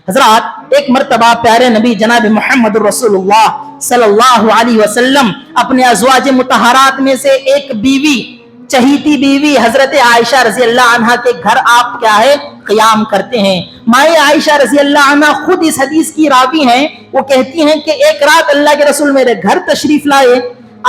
حضرات ایک مرتبہ پیارے نبی جناب محمد رسول اللہ صلی اللہ علیہ وسلم اپنے ازواج مطہرات میں سے ایک بیوی، چہیتی بیوی حضرت عائشہ رضی اللہ عنہ کے گھر آپ کیا ہے قیام کرتے ہیں۔ مائیں عائشہ رضی اللہ عنہ خود اس حدیث کی راوی ہیں۔ وہ کہتی ہیں کہ ایک رات اللہ کے رسول میرے گھر تشریف لائے،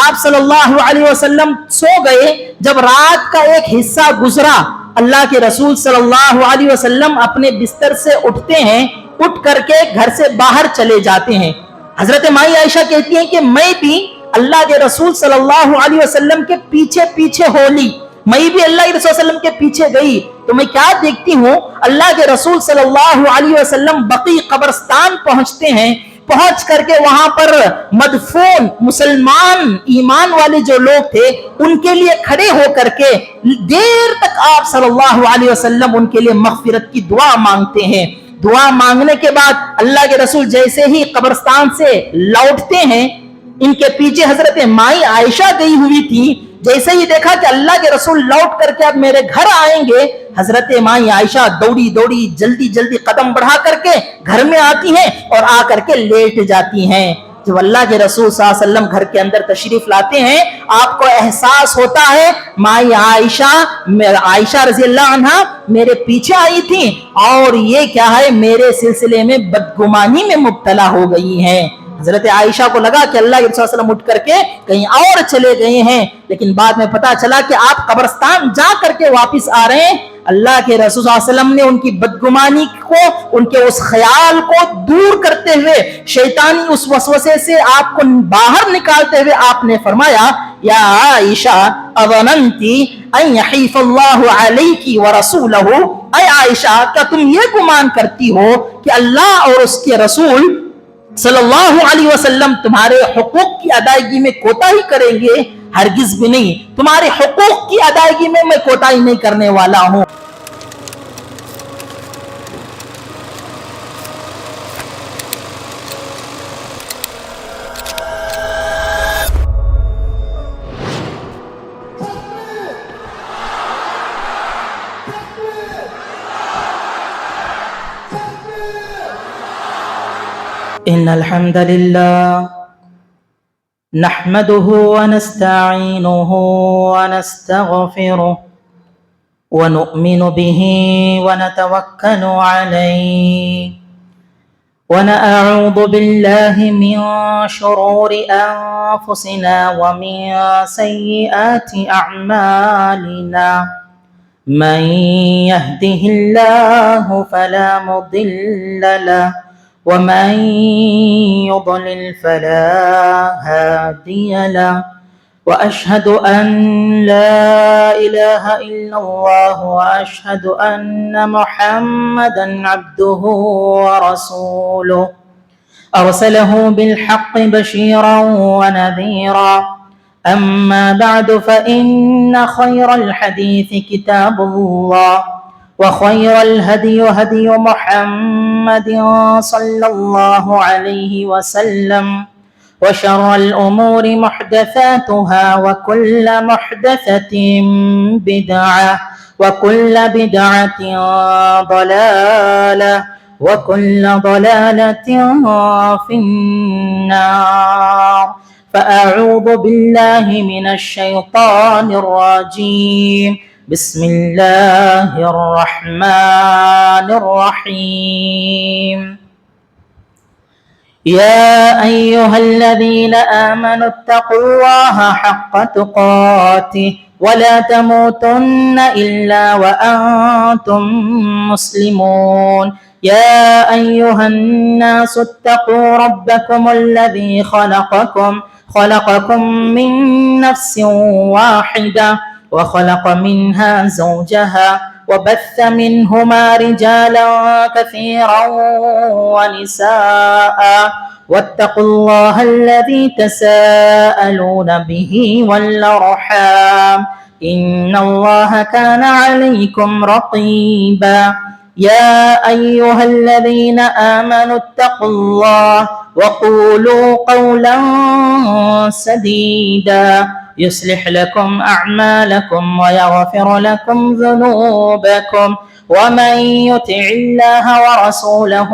آپ صلی اللہ علیہ وسلم سو گئے۔ جب رات کا ایک حصہ گزرا، اللہ کے رسول صلی اللہ علیہ وسلم اپنے بستر سے اٹھتے ہیں، اٹھ کر کے گھر سے باہر چلے جاتے ہیں۔ حضرت مائی عائشہ کہتی ہیں کہ میں بھی اللہ کے رسول صلی اللہ علیہ وسلم کے پیچھے پیچھے ہو لی، میں بھی اللہ کے رسول صلی اللہ علیہ وسلم کے پیچھے گئی تو میں کیا دیکھتی ہوں، اللہ کے رسول صلی اللہ علیہ وسلم بقیع قبرستان پہنچتے ہیں۔ پہنچ کر کے وہاں پر مدفون مسلمان ایمان والے جو لوگ تھے ان کے لیے کھڑے ہو کر کے دیر تک آپ صلی اللہ علیہ وسلم ان کے لیے مغفرت کی دعا مانگتے ہیں۔ دعا مانگنے کے بعد اللہ کے رسول جیسے ہی قبرستان سے لوٹتے ہیں، ان کے پیچھے حضرت مائی عائشہ گئی ہوئی تھی، جیسے ہی دیکھا کہ اللہ کے رسول لوٹ کر کے اب میرے گھر آئیں گے، حضرت مائی عائشہ دوڑی دوڑی جلدی جلدی قدم بڑھا کر کے گھر میں آتی ہیں اور آ کر کے لیٹ جاتی ہیں۔ جب اللہ کے رسول صلی اللہ علیہ وسلم گھر کے اندر تشریف لاتے ہیں، آپ کو احساس ہوتا ہے مائی عائشہ رضی اللہ عنہ میرے پیچھے آئی تھی اور یہ کیا ہے میرے سلسلے میں بدگمانی میں مبتلا ہو گئی ہیں۔ حضرت عائشہ کو لگا کہ اللہ کے رسول صلی اللہ علیہ وسلم اٹھ کر کے کہیں اور چلے گئے ہیں، لیکن بعد میں پتا چلا کہ آپ قبرستان جا کر کے واپس آ رہے ہیں۔ اللہ کے رسول صلی اللہ علیہ وسلم نے ان کی بدگمانی کو، ان کے اس خیال کو دور کرتے ہوئے، شیطانی اس وسوسے سے آپ کو باہر نکالتے ہوئے آپ نے فرمایا، یا عائشہ اظننتی ان یحیف اللہ علیکی ورسولہ، اے عائشہ کیا تم یہ گمان کرتی ہو کہ اللہ اور اس کے رسول صلی اللہ علیہ وسلم تمہارے حقوق کی ادائیگی میں کوتاہی کریں گے؟ ہرگز بھی نہیں، تمہارے حقوق کی ادائیگی میں میں کوتاہی نہیں کرنے والا ہوں۔ ان الحمد لله نحمده ونستعينه ونستغفره ونؤمن به ونتوكل عليه ونعوذ بالله من شرور أنفسنا ومن سيئات أعمالنا، من يهده الله فلا مضل له ومن يضلل فلا هادي له، وأشهد أن لا إله إلا الله وأشهد أن محمدا عبده ورسوله، أرسله بالحق بشيرا ونذيرا. أما بعد فإن خير الحديث كتاب الله، وخير الهدي هدي محمد صلى الله عليه وسلم، وشر الأمور محدثاتها وكل محدثة بدعة وكل بدعة ضلالة وكل ضلالة في النار. فأعوذ بالله من الشيطان الرجيم. بسم الله الرحمن الرحيم. يا أيها الذين آمنوا اتقوا الله حق تقاته ولا تموتن إلا وأنتم مسلمون. يا أيها الناس اتقوا ربكم الذي خلقكم من نفس واحدة وخلق منها زوجها وبث منهما رجالا كثيرا ونساء، واتقوا الله الذي تساءلون به والأرحام إن الله كان عليكم رقيبا. يا أيها الذين آمنوا اتقوا الله وقولوا قولا سديدا يصلح لكم أعمالكم ويغفر لكم ذنوبكم ومن يطع الله ورسوله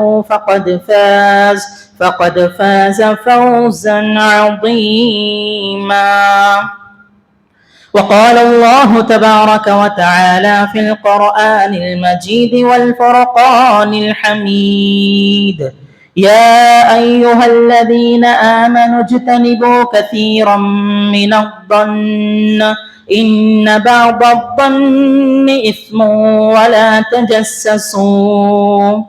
فقد فاز فوزا عظيما. وقال الله تبارك وتعالى في القرآن المجيد والفرقان الحميد: يا أيها الذين آمنوا اجتنبوا كثيرا من الظن إن بعض الظن إثم ولا تجسسوا.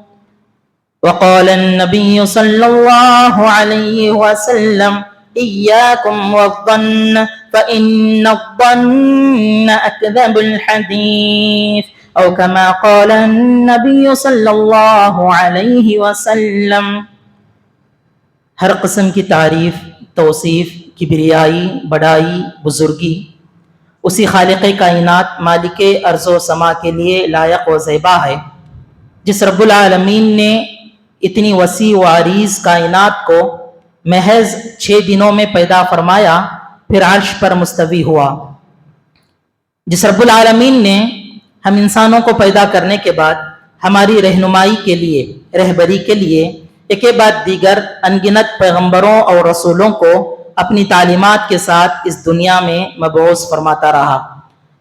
وقال النبي صلى الله عليه وسلم: إياكم والظن فإن الظن أكذب الحديث، أو كما قال النبي صلی اللہ علیہ وسلم. ہر قسم کی تعریف، توصیف، کبریائی، بڑائی، بزرگی اسی خالق کائنات، مالک ارض و سما کے لیے لائق و زیبا ہے، جس رب العالمین نے اتنی وسیع و عریض کائنات کو محض 6 دنوں میں پیدا فرمایا، پھر عرش پر مستوی ہوا. جس رب العالمین نے ہم انسانوں کو پیدا کرنے کے بعد ہماری رہنمائی کے لیے، رہبری کے لیے ایک بعد دیگر انگنت پیغمبروں اور رسولوں کو اپنی تعلیمات کے ساتھ اس دنیا میں مبعوث فرماتا رہا.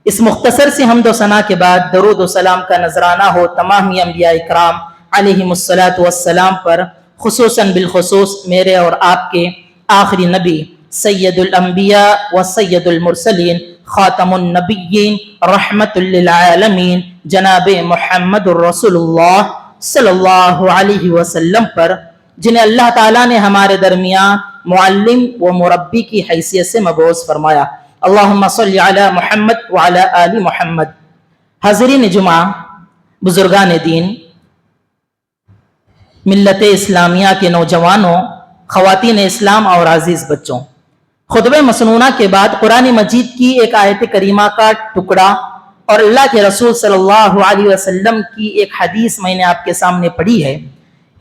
اس مختصر سی حمد و ثنا کے بعد درود و سلام کا نذرانہ ہو تمام انبیاء اکرام علیہم الصلاۃ والسلام پر، خصوصاً بالخصوص میرے اور آپ کے آخری نبی سید الانبیاء و سید المرسلین خاتم النبیین رحمت للعالمین جناب محمد الرسول اللہ صلی اللہ علیہ وسلم پر، جنہیں اللہ تعالیٰ نے ہمارے درمیان معلم و مربی کی حیثیت سے مبعوث فرمایا. اللہم صلی علی محمد وعلی آل محمد. حاضرین جمعہ، بزرگان دین، ملت اسلامیہ کے نوجوانوں، خواتین اسلام اور عزیز بچوں، خطبہ مسنونہ کے بعد قرآن مجید کی ایک آیت کریمہ کا ٹکڑا اور اللہ کے رسول صلی اللہ علیہ وسلم کی ایک حدیث میں نے آپ کے سامنے پڑھی ہے.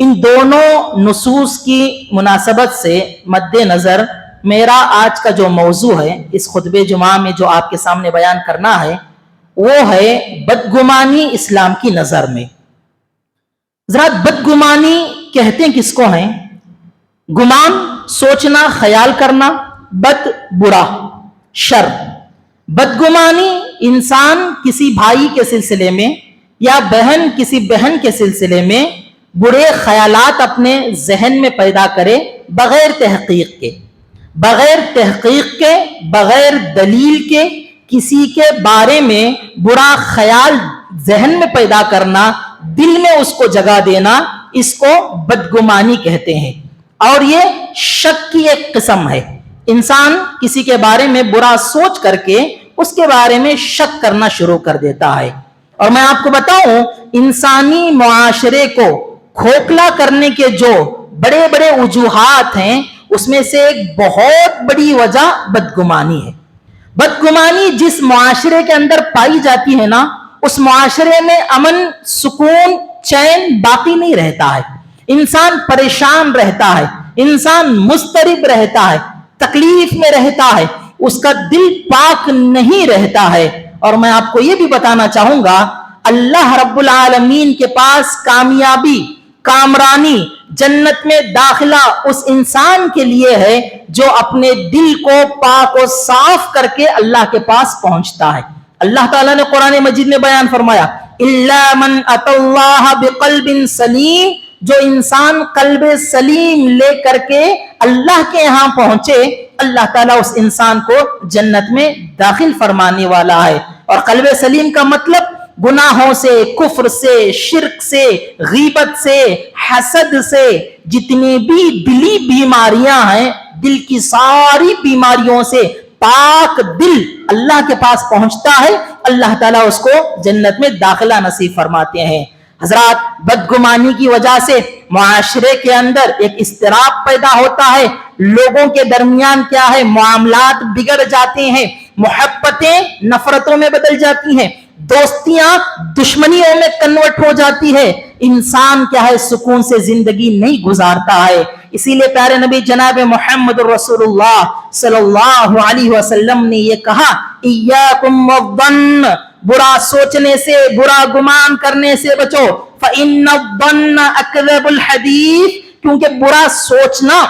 ان دونوں نصوص کی مناسبت سے مد نظر میرا آج کا جو موضوع ہے اس خطبہ جمعہ میں جو آپ کے سامنے بیان کرنا ہے وہ ہے بدگمانی اسلام کی نظر میں. ذرا بدگمانی کہتے ہیں کس کو ہیں؟ گمان، سوچنا، خیال کرنا، بد برا، شر. بدگمانی انسان کسی بھائی کے سلسلے میں یا بہن کسی بہن کے سلسلے میں برے خیالات اپنے ذہن میں پیدا کرے بغیر تحقیق کے، بغیر دلیل کے کسی کے بارے میں برا خیال ذہن میں پیدا کرنا، دل میں اس کو جگہ دینا، اس کو بدگمانی کہتے ہیں. اور یہ شک کی ایک قسم ہے. انسان کسی کے بارے میں برا سوچ کر کے اس کے بارے میں شک کرنا شروع کر دیتا ہے. اور میں آپ کو بتاؤں، انسانی معاشرے کو کھوکھلا کرنے کے جو بڑے بڑے وجوہات ہیں اس میں سے ایک بہت بڑی وجہ بدگمانی ہے. بدگمانی جس معاشرے کے اندر پائی جاتی ہے نا، اس معاشرے میں امن، سکون، چین باقی نہیں رہتا ہے. انسان پریشان رہتا ہے، انسان مضطرب رہتا ہے، تکلیف میں رہتا ہے، اس کا دل پاک نہیں رہتا ہے. اور میں آپ کو یہ بھی بتانا چاہوں گا، اللہ رب العالمین کے پاس کامیابی، کامرانی، جنت میں داخلہ اس انسان کے لیے ہے جو اپنے دل کو پاک و صاف کر کے اللہ کے پاس پہنچتا ہے. اللہ تعالیٰ نے قرآن مجید میں بیان فرمایا: اِلَّا مَنْ أَتَى اللَّهَ بِقَلْبٍ سَلِيمٍ. جو انسان قلب سلیم لے کر کے اللہ کے یہاں پہنچے، اللہ تعالیٰ اس انسان کو جنت میں داخل فرمانے والا ہے. اور قلب سلیم کا مطلب گناہوں سے، کفر سے، شرک سے، غیبت سے، حسد سے، جتنی بھی دلی بیماریاں ہیں، دل کی ساری بیماریوں سے پاک دل اللہ کے پاس پہنچتا ہے، اللہ تعالیٰ اس کو جنت میں داخلہ نصیب فرماتے ہیں. حضرات، بدگمانی کی وجہ سے معاشرے کے اندر ایک اضطراب پیدا ہوتا ہے. لوگوں کے درمیان کیا ہے، معاملات بگڑ جاتے ہیں، محبتیں نفرتوں میں بدل جاتی ہیں، دوستیاں دشمنیوں میں کنورٹ ہو جاتی ہے. انسان کیا ہے، سکون سے زندگی نہیں گزارتا ہے. اسی لیے پیارے نبی جناب محمد رسول اللہ صلی اللہ علیہ وسلم نے یہ کہا: ایاکم والظن، बुरा सोचने से, बुरा गुमान करने से बचो। फ़इन्न अज़्ज़न्न अकज़बुल हदीस, क्योंकि बुरा सोचना,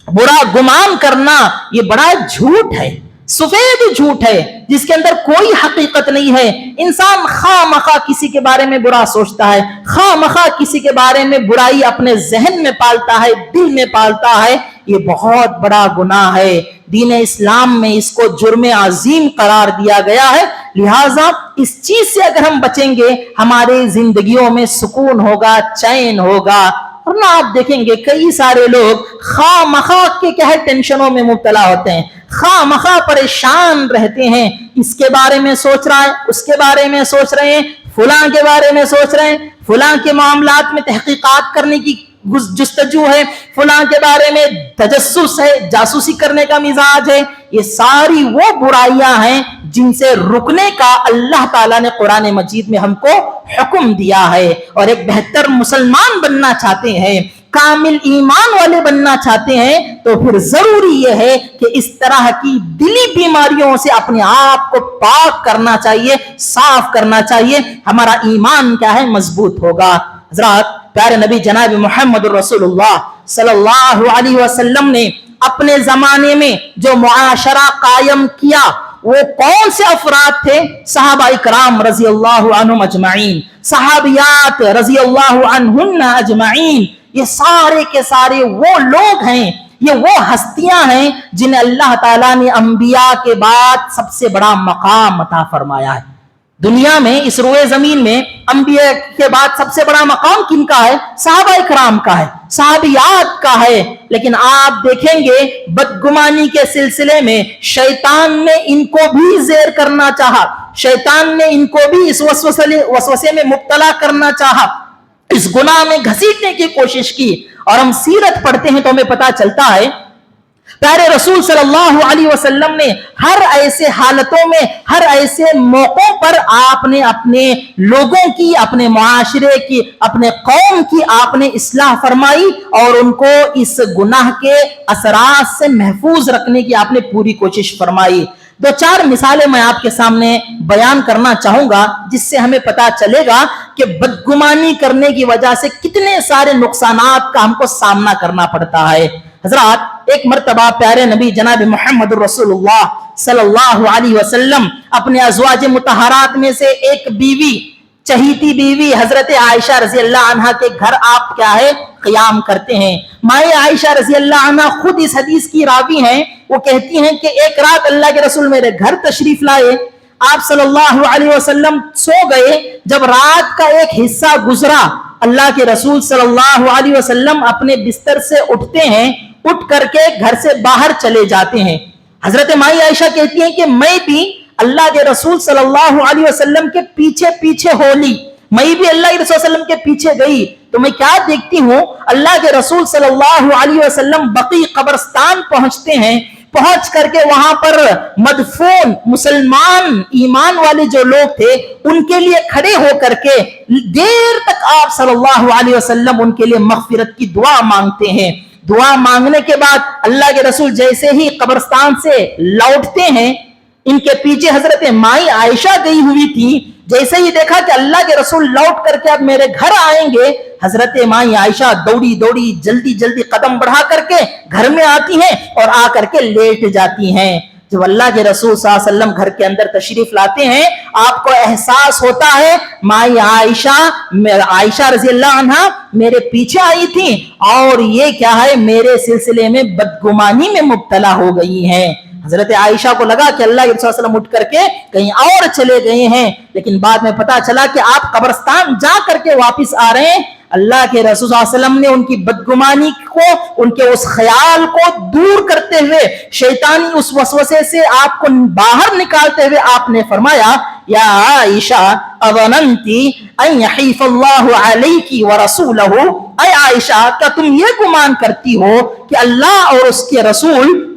बुरा गुमान करना ये बड़ा झूठ है, सफेद झूठ है जिसके अंदर कोई हकीकत नहीं है। इंसान खामखा किसी के बारे में बुरा सोचता है, खामखा किसी के बारे में बुराई अपने जहन में पालता है, दिल में पालता है, ये बहुत बड़ा गुनाह है। दीन इस्लाम में इसको जुर्म अजीम करार दिया गया है। लिहाजा इस चीज से अगर हम बचेंगे, हमारे जिंदगियों में सुकून होगा, चैन होगा। वरना आप देखेंगे कई सारे लोग खामखा के क्या है टेंशनों में मुब्तला होते हैं, खामखा परेशान रहते हैं। इसके बारे में सोच रहा है, उसके बारे में सोच रहे हैं, फुलां के बारे में सोच रहे हैं, फुलां के मामलात में तहकीकात करने की जुस्तजू है, फुलां के बारे में तजस्सुस है, जासूसी करने का मिजाज है। ये सारी वो बुराइयां हैं जिनसे रुकने का अल्लाह ताला ने कुरान मजीद में हमको हुक्म दिया है। और एक बेहतर मुसलमान बनना चाहते हैं, कामिल ईमान वाले बनना चाहते हैं, तो फिर जरूरी यह है कि इस तरह की दिली बीमारियों से अपने आप को पाक करना चाहिए, साफ करना चाहिए। हमारा ईमान क्या है, मजबूत होगा। हज़रात, प्यारे नबी जनाब मोहम्मद रसूलुल्लाह सल्लल्लाहु अलैहि वसल्लम ने अपने जमाने में जो मुआशरा कायम किया, वो कौन से अफराद थे? सहाबा इकराम रज़ी अल्लाहु अन्हुम अजमाइन, सहाबियात रज़ी अल्लाहु अन्हुन्ना अजमाइन। ये सारे के सारे वो लोग हैं, ये वो हस्तियां हैं जिन्हें अल्लाह ताला ने अंबिया के बाद सबसे बड़ा मकाम अता फरमाया है। दुनिया में, इस रोए जमीन में अंबिया के बाद सबसे बड़ा मकाम किनका है? सहाबा इकराम का है, सहाबियात का है। लेकिन आप देखेंगे बदगुमानी के सिलसिले में शैतान ने इनको भी ज़ेर करना चाहा, शैतान ने इनको भी इस वसवसे में मुब्तला करना चाहा, इस गुनाह में घसीटने की कोशिश की। और हम सीरत पढ़ते हैं तो हमें पता चलता है प्यारे रसूल सल्लल्लाहु अलैहि वसल्लम ने हर ऐसे हालतों में, हर ऐसे मौकों पर आपने अपने लोगों की, अपने मुआशरे की, अपने कौम की आपने इस्लाह फरमाई और उनको इस गुनाह के असरात से महफूज रखने की आपने पूरी कोशिश फरमाई। दो चार मिसालें मैं आपके सामने बयान करना चाहूंगा जिससे हमें पता चलेगा कि बदगुमानी करने की वजह से कितने सारे नुकसानात का हमको सामना करना पड़ता है। हजरात, एक मर्तबा प्यारे नबी जनाब मोहम्मद रसूलुल्लाह सल्लल्लाहु अलैहि वसल्लम अपने अज़वाज मुतहरात में से एक बीवी, चहीती बीवी हजरत आयशा रज़ी अल्लाह अन्हा के घर आप क्या है, क़याम करते हैं। माए आयशा रज़ी अल्लाह अन्हा खुद इस हदीस की रावी हैं। वो कहती हैं कि एक रात अल्लाह के रसूल मेरे घर तशरीफ लाए, आप सल्लल्लाहु अलैहि वसल्लम सो गए। जब रात का एक हिस्सा गुजरा, अल्लाह के रसूल सल्लल्लाहु अलैहि वसल्लम अपने बिस्तर से उठते हैं, उठ करके घर से बाहर चले जाते हैं। हजरत माई आयशा कहती हैं कि मैं भी अल्लाह के रसूल सल्लल्लाहु अलैहि वसल्लम के पीछे पीछे होली, मैं भी अल्लाह के रसूल सल्लल्लाहु अलैहि वसल्लम के पीछे गई तो मैं क्या देखती हूँ, अल्लाह के रसूल सल्लल्लाहु अलैहि वसल्लम बकी कब्रिस्तान पहुंचते हैं। पहुंच करके वहां पर मदफून मुसलमान ईमान वाले जो लोग थे उनके लिए खड़े होकर के देर तक आप सल्लल्लाहु अलैहि वसल्लम उनके लिए मगफिरत की दुआ मांगते हैं। दुआ मांगने के बाद अल्लाह के रसूल जैसे ही कब्रिस्तान से लौटते हैं, इनके पीछे हजरत माई आयशा गई हुई थी, जैसे ही देखा कि अल्लाह के रसूल लौट करके अब मेरे घर आएंगे, हजरत माई आयशा दौड़ी दौड़ी जल्दी जल्दी कदम बढ़ा करके घर में आती हैं और आकर के लेट जाती हैं। जब अल्लाह के रसूल सल्लल्लाहु अलैहि वसल्लम घर के अंदर तशरीफ लाते हैं, आपको एहसास होता है माई आयशा रज़ी अल्लाह अन्हा मेरे पीछे आई थी और ये क्या है, मेरे सिलसिले में बदगुमानी में मुब्तला हो गई हैं। हजरत आयशा को लगा कि अल्लाह के रसूल सल्लल्लाहु अलैहि वसल्लम उठ करके कहीं और चले गए हैं, लेकिन बाद में पता चला कि आप कब्रिस्तान जा करके वापिस आ रहे हैं। अल्लाह के रसूल सल्लल्लाहु अलैहि वसल्लम ने उनकी बदगुमानी को, उनके उस ख्याल को दूर करते हुए, शैतानी उस वसवसे से आपको बाहर निकालते हुए आपने फरमाया, या आयशा अवनंती अन यहीफल्लाहु अलैकी व रसूलहु, ऐ आयशा क्या तुम ये गुमान करती हो कि अल्लाह और उसके रसूल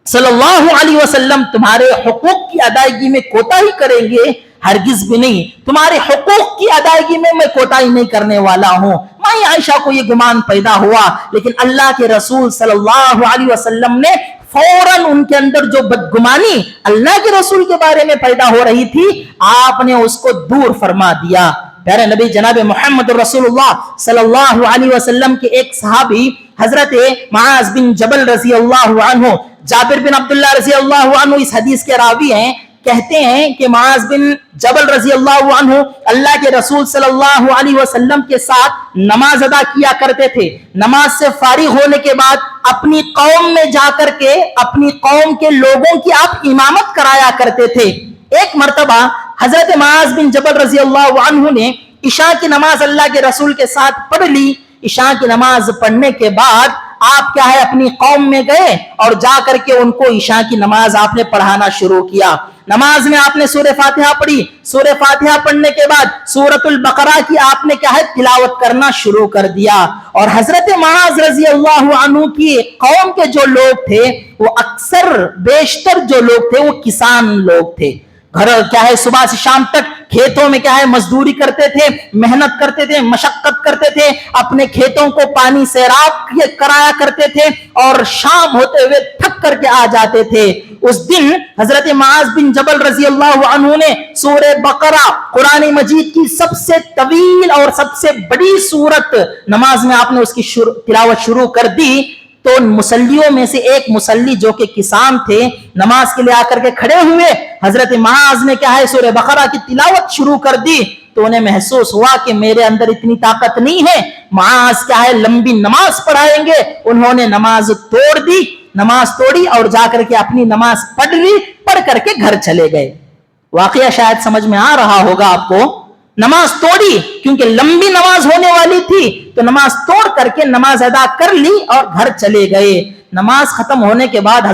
सल्लल्लाहु अलैहि वसल्लम तुम्हारे हुकूक की अदायगी में कोताही करेंगे? हरगिज भी नहीं, तुम्हारे हुकूक की अदायगी में मैं कोताही नहीं करने वाला हूं। माई आयशा को यह गुमान पैदा हुआ, लेकिन अल्लाह के रसूल सल्लल्लाहु अलैहि वसल्लम ने फौरन उनके अंदर जो बदगुमानी अल्लाह के रसूल के बारे में पैदा हो रही थी, आपने उसको दूर फरमा दिया। प्यारे नबी जनाब मोहम्मद रसूलुल्लाह सल्लल्लाहु अलैहि वसल्लम के एक सहाबी हजरत मुआज बिन जबल रजी अल्लाह अन्हु, जाबिर बिन अब्दुल्लाह रजी अल्लाह अन्हु इस हदीस के रावी हैं, कहते हैं कि मुआज बिन जबल रजी अल्लाह अन्हु अल्लाह के रसूल सल्लल्लाहु अलैहि वसल्लम के साथ नमाज अदा किया करते थे। नमाज से फारिग होने के बाद अपनी कौम में जाकर के अपनी कौम के लोगों की आप इमामत कराया करते थे। एक मर्तबा हजरत मुआज बिन जबल रजी अल्लाह अन्हु ने इशा की नमाज अल्लाह के रसूल के साथ पढ़ ली। इशा की नमाज पढ़ने के बाद आप क्या है अपनी कौम में गए और जाकर के उनको इशा की नमाज आपने पढ़ाना शुरू किया। नमाज में आपने सूरह फातिहा पढ़ी। सूरह फातिहा पढ़ने के बाद सूरतुल बकरा की आपने क्या है तिलावत करना शुरू कर दिया। और हजरत मुआज रजी अल्लाह अन्हु की कौम के जो लोग थे वो अक्सर बेशतर जो लोग थे वो किसान लोग थे। घर क्या है सुबह से शाम तक खेतों में क्या है मजदूरी करते थे, मेहनत करते थे, मशक्कत करते थे, अपने खेतों को पानी सैराब कराया करते थे और शाम होते हुए थक करके आ जाते थे। उस दिन हजरत मुआज बिन जबल रजी अल्लाह अन्हु ने सूरह बकरा कुरान मजीद की सबसे तवील और सबसे बड़ी सूरत नमाज में आपने उसकी तिलावत शुरू कर दी। तो मुसल्लियों में से एक मुसल्ली जो कि किसान थे नमाज के लिए आकर के खड़े हुए, हजरत मुआज ने क्या है सूरह बकरा की तिलावत शुरू कर दी। तो उन्हें महसूस हुआ कि मेरे अंदर इतनी ताकत नहीं है, मुआज क्या है लंबी नमाज पढ़ाएंगे। उन्होंने नमाज तोड़ दी, नमाज तोड़ी और जाकर के अपनी नमाज पढ़ ली, पढ़ करके घर चले गए। वाकया शायद समझ में आ रहा होगा आपको। नमाज तोड़ी क्योंकि लंबी नमाज होने वाली थी, तो नमाज तोड़ करके नमाज अदा कर ली और घर चले गए। नमाज खत्म होने के बाद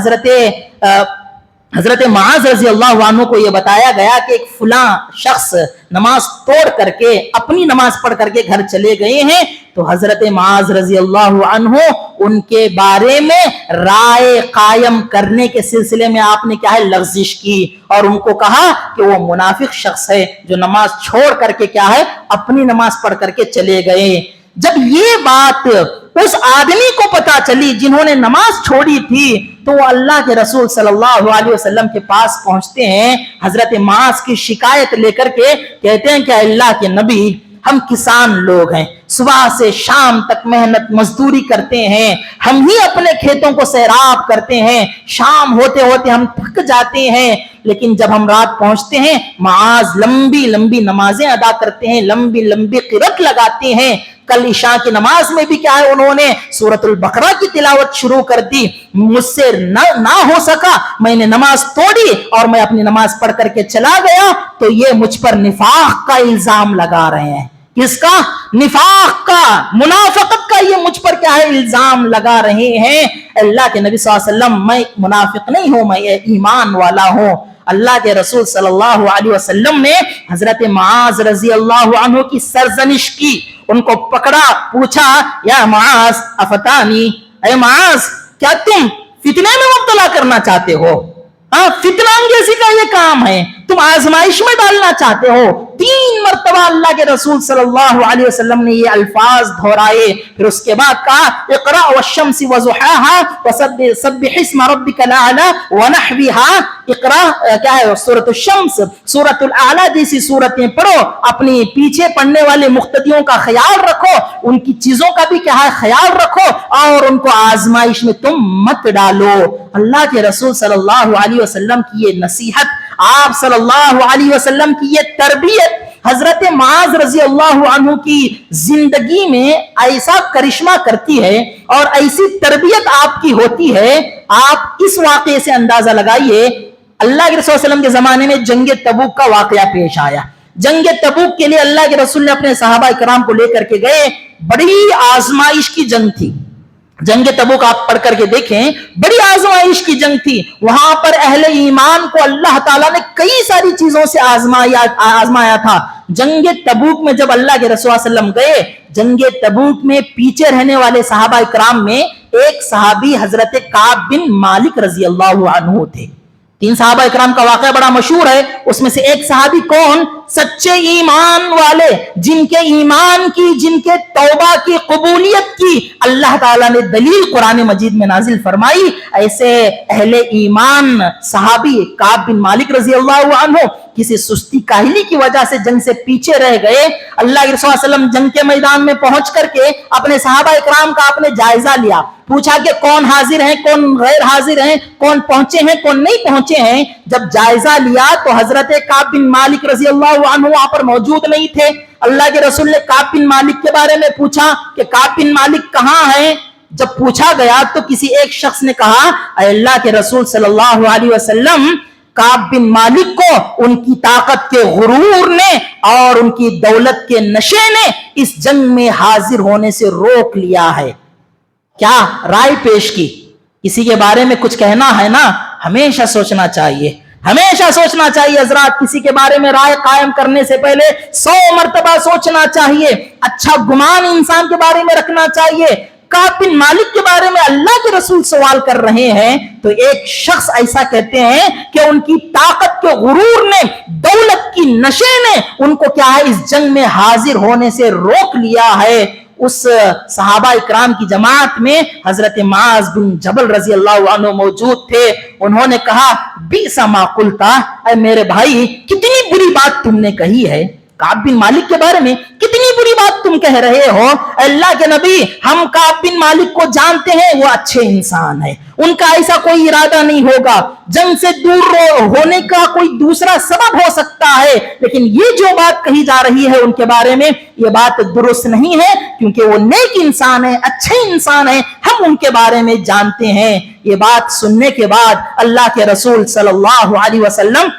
हजरत मुआज रजी अल्लाह अन्हु को यह बताया गया कि एक फुला शख्स नमाज तोड़ करके अपनी नमाज पढ़ करके घर चले गए हैं। तो हजरत मुआज रजी अल्लाह अन्हु उनके बारे में राय कायम करने के सिलसिले में आपने क्या है लफ्जिश की और उनको कहा कि वो मुनाफिक शख्स है जो नमाज छोड़ करके क्या है अपनी नमाज पढ़ करके चले गए। जब ये बात उस आदमी को पता चली जिन्होंने नमाज छोड़ी थी, तो वो अल्लाह के रसूल सल्लल्लाहु अलैहि वसल्लम के पास पहुंचते हैं, हजरत मुआज की शिकायत लेकर के कहते हैं कि अल्लाह के नबी, हम किसान लोग हैं, सुबह से शाम तक मेहनत मजदूरी करते हैं, हम ही अपने खेतों को सैराब करते हैं, शाम होते होते हम थक जाते हैं, लेकिन जब हम रात पहुंचते हैं मुआज लंबी लंबी नमाजें अदा करते हैं, लंबी लंबी क़िरात लगाते हैं। कल इशा की नमाज में भी क्या है उन्होंने सूरतुल बकरा की तिलावत शुरू कर दी। मुझसे ना हो सका, मैंने नमाज तोड़ी और मैं अपनी नमाज पढ़ करके चला गया। तो ये मुझ पर निफाक का इल्जाम लगा रहे हैं। किसका? निफाक का, मुनाफिकत का ये मुझ पर क्या है इल्जाम लगा रहे हैं। अल्लाह के नबी सल्लल्लाहु अलैहि वसल्लम, मैं मुनाफिक नहीं हूं, मैं ईमान वाला हूं। अल्लाह के रसूल सल्लल्लाहु अलैहि वसल्लम ने हजरत मुआज रजी अल्लाह अन्हु की सरजनिश की, उनको पकड़ा, पूछा, या मुआज अफतानी, ऐ मुआज क्या तुम फितने में मुब्तला करना चाहते हो? हाँ, फितना अंगेजी का ये काम है, तुम आजमाइश में डालना चाहते हो। 3 मरतबा अल्लाह के रसूल सल्लल्लाहु अलैहि वसल्लम ने ये अल्फाज दोहराए। फिर उसके बाद कहा, इक़रा वश्शम्सी वज़ुहाहा वसब्बिहिस्म रब्बिकल आला वनहविहा। इक़रा क्या है? सूरतुल शम्स, सूरतुल आला जैसी सूरतें पढ़ो, अपनी पीछे पढ़ने वाले मुख्तदियों का ख्याल रखो, उनकी चीजों का भी क्या है ख्याल रखो और उनको आजमाइश में तुम मत डालो। अल्लाह के रसूल सल्लल्लाहु अलैहि वसल्लम की ये नसीहत, आप सल्लल्लाहु अलैहि वसल्लम की ये तरबियत हजरत मुआज रजी अल्लाह अन्हु की जिंदगी में ऐसा करिश्मा करती है और ऐसी तरबियत आपकी होती है। आप इस वाकये से अंदाजा लगाइए, अल्लाह के रसूल सल्लल्लाहु अलैहि वसल्लम के जमाने में जंग तबूक का वाकया पेश आया। जंग तबूक के लिए अल्लाह के रसूल ने अपने सहाबा इकराम को लेकर के गए। बड़ी आजमाइश की जंग थी। जंग तबूक आप पढ़ करके देखें, बड़ी आजमाइश की जंग थी। वहां पर अहले ईमान को अल्लाह ताला ने कई सारी चीजों से आजमाया था। जंग तबूक में जब अल्लाह के रसूल सल्लल्लाहु अलैहि वसल्लम गए, जंग तबूक में पीछे रहने वाले सहाबा इकराम में एक सहाबी हजरत काब बिन मालिक रजी अल्लाह अन्हु थे। 3 सहाबा इकराम का वाकया बड़ा मशहूर है। उसमें से एक सहाबी कौन? सच्चे ईमान वाले, जिनके ईमान की, जिनके तौबा की कबूलियत की अल्लाह ताला ने दलील कुरान मजीद में नाजिल फरमाई, ऐसे अहले ईमान सहाबी काब बिन मालिक रजी अल्लाह अन्हु किसी सुस्ती काहिली की वजह से जंग से पीछे रह गए। अल्लाह के रसूल सल्लल्लाहु अलैहि वसल्लम जंग के मैदान में पहुंच करके अपने सहाबा इकराम का आपने जायजा लिया, पूछा कि कौन हाजिर हैं, कौन गैर हाजिर हैं, कौन पहुंचे हैं, कौन नहीं पहुंचे हैं। जब जायजा लिया तो हजरत काब बिन मालिक रजी अल्लाह अन्हु वहां पर मौजूद नहीं थे। अल्लाह के रसूल ने काब बिन मालिक के बारे में पूछा कि काब बिन मालिक कहां हैं। जब पूछा गया तो किसी एक शख्स ने कहा, अल्लाह के रसूल सल्लल्लाहु अलैहि वसल्लम, काब बिन मालिक को उनकी ताकत के गुरूर ने और उनकी दौलत के नशे ने इस जंग में हाजिर होने से रोक लिया है। क्या राय पेश की, किसी के बारे में कुछ कहना है ना, हमेशा सोचना चाहिए, हमेशा सोचना चाहिए हजरात, किसी के बारे में राय कायम करने से पहले 100 मर्तबा सोचना चाहिए, अच्छा गुमान इंसान के बारे में रखना चाहिए। काब बिन मालिक के बारे में अल्लाह के रसूल सवाल कर रहे हैं तो एक शख्स ऐसा कहते हैं कि उनकी ताकत के गुरूर ने, दौलत की नशे ने उनको क्या है, इस जंग में हाजिर होने से रोक लिया है। उस सहाबा इकराम की जमात में हजरत मुआज बिन जबल रजी अल्लाह अन्हु मौजूद थे। उन्होंने कहा, बीसा मा कुल्ता, ऐ मेरे भाई कितनी बुरी बात तुमने कही है, काब बिन मालिक के बारे में कितनी बुरी बात तुम कह रहे हो। अल्लाह के नबी, हम काब बिन मालिक को जानते हैं, वो अच्छे इंसान है, उनका ऐसा कोई इरादा नहीं होगा, जंग से दूर होने का कोई दूसरा सबब हो सकता है, लेकिन ये जो बात कही जा रही है उनके बारे में, ये बात दुरुस्त नहीं है, क्योंकि वो नेक इंसान है, अच्छे इंसान है, हम उनके बारे में जानते हैं। ये बात सुनने के बाद अल्लाह के रसूल सल्लल्लाहु अलैहि वसल्लम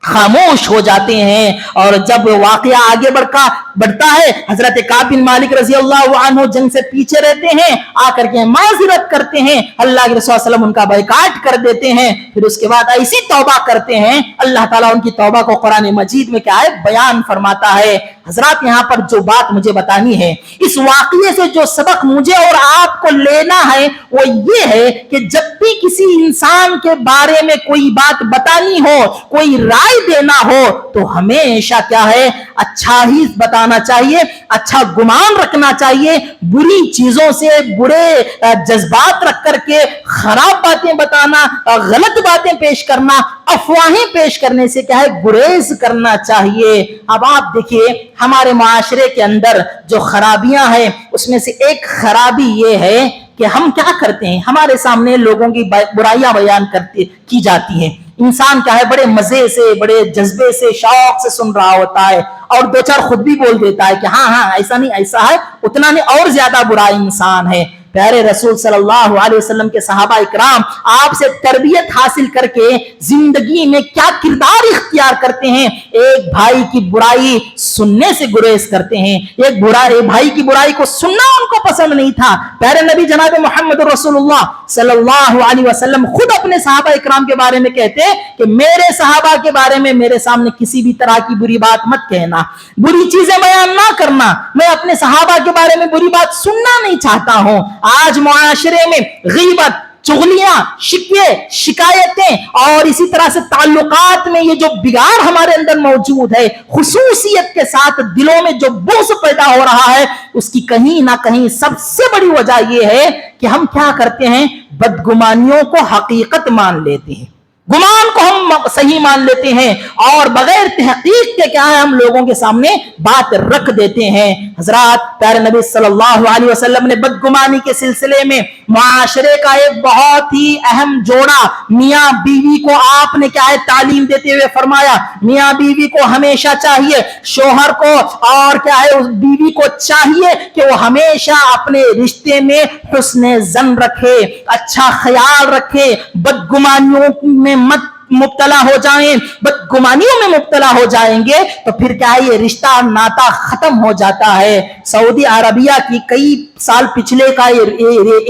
खामोश हो जाते हैं। और जब वाकया आगे बढ़ता है, हजरत काब बिन मालिक रजी अल्लाह अन्हु जंग से पीछे रहते हैं, आकर के माजिरत करते हैं, अल्लाह के रसूल सल्लल्लाहु अलैहि वसल्लम उनका बैकाट कर देते हैं। फिर उसके बाद ऐसी तौबा करते हैं, अल्लाह ताला उनकी तौबा को कुरान मजीद में क्या है, बयान फरमाता है। हजरात, यहाँ पर जो बात मुझे बतानी है, इस वाकये से जो सबक मुझे और आपको लेना है वो ये है कि जब भी किसी इंसान के बारे में कोई बात बतानी हो, कोई राय देना हो, तो हमेशा क्या है, अच्छा ही बताना चाहिए, अच्छा गुमान रखना चाहिए। बुरी चीजों से, बुरे जज्बात रख करके खराब बातें बताना, गलत बातें पेश करना, अफवाहें पेश करने से क्या है, गुरेज करना चाहिए। अब आप देखिए, हमारे माशरे के अंदर जो खराबियां हैं, उसमें से एक खराबी ये है कि हम क्या करते हैं, हमारे सामने लोगों की बुराइयां बयान की जाती हैं। इंसान क्या है, बड़े मजे से, बड़े जज्बे से, शौक से सुन रहा होता है और दो चार खुद भी बोल देता है कि हाँ हाँ ऐसा नहीं ऐसा है, उतना नहीं, और ज्यादा बुरा इंसान है। प्यारे रसूल सल्लल्लाहु अलैहि वसल्लम के सहाबा इकराम आपसे तरबियत हासिल करके जिंदगी में क्या किरदार इख्तियार करते हैं, एक भाई की बुराई सुनने से गुरेज करते हैं। एक भाई की बुराई को सुनना उनको पसंद नहीं था। प्यारे नबी जनाब मोहम्मद रसूलुल्लाह सल्लल्लाहु अलैहि वसल्लम खुद अपने सहाबा इकराम के बारे में कहते हैं कि मेरे सहाबा के बारे में मेरे सामने किसी भी तरह की बुरी बात मत कहना, बुरी चीजें बयान ना करना, मैं अपने सहाबा के बारे में बुरी बात सुनना नहीं चाहता हूं। आज मुआशरे में गीबत, चुगलियां, शिकवे, शिकायतें और इसी तरह से ताल्लुकात में ये जो बिगाड़ हमारे अंदर मौजूद है, खुसूसियत के साथ दिलों में जो बोझ पैदा हो रहा है, उसकी कहीं ना कहीं सबसे बड़ी वजह यह है कि हम क्या करते हैं, बदगुमानियों को हकीकत मान लेते हैं, गुमान को हम सही मान लेते हैं और बगैर तहकीक के क्या है, हम लोगों के सामने बात रख देते हैं। हजरात, प्यारे नबी सल्लल्लाहु अलैहि वसल्लम ने बदगुमानी के सिलसिले में मुआशरे का एक बहुत ही अहम जोड़ा मियां बीवी को आपने क्या है, तालीम देते हुए फरमाया, मियां बीवी को हमेशा चाहिए, शोहर को और क्या है, उस बीवी को चाहिए कि वो हमेशा अपने रिश्ते में हुस्ने जन रखे, अच्छा ख्याल रखे, बदगुमानियों में मत मुब्तला हो जाएं। बदगुमानियों में मुब्तला हो जाएंगे तो फिर क्या है, ये रिश्ता नाता खत्म हो जाता है। सऊदी अरबिया की कई साल पिछले का ये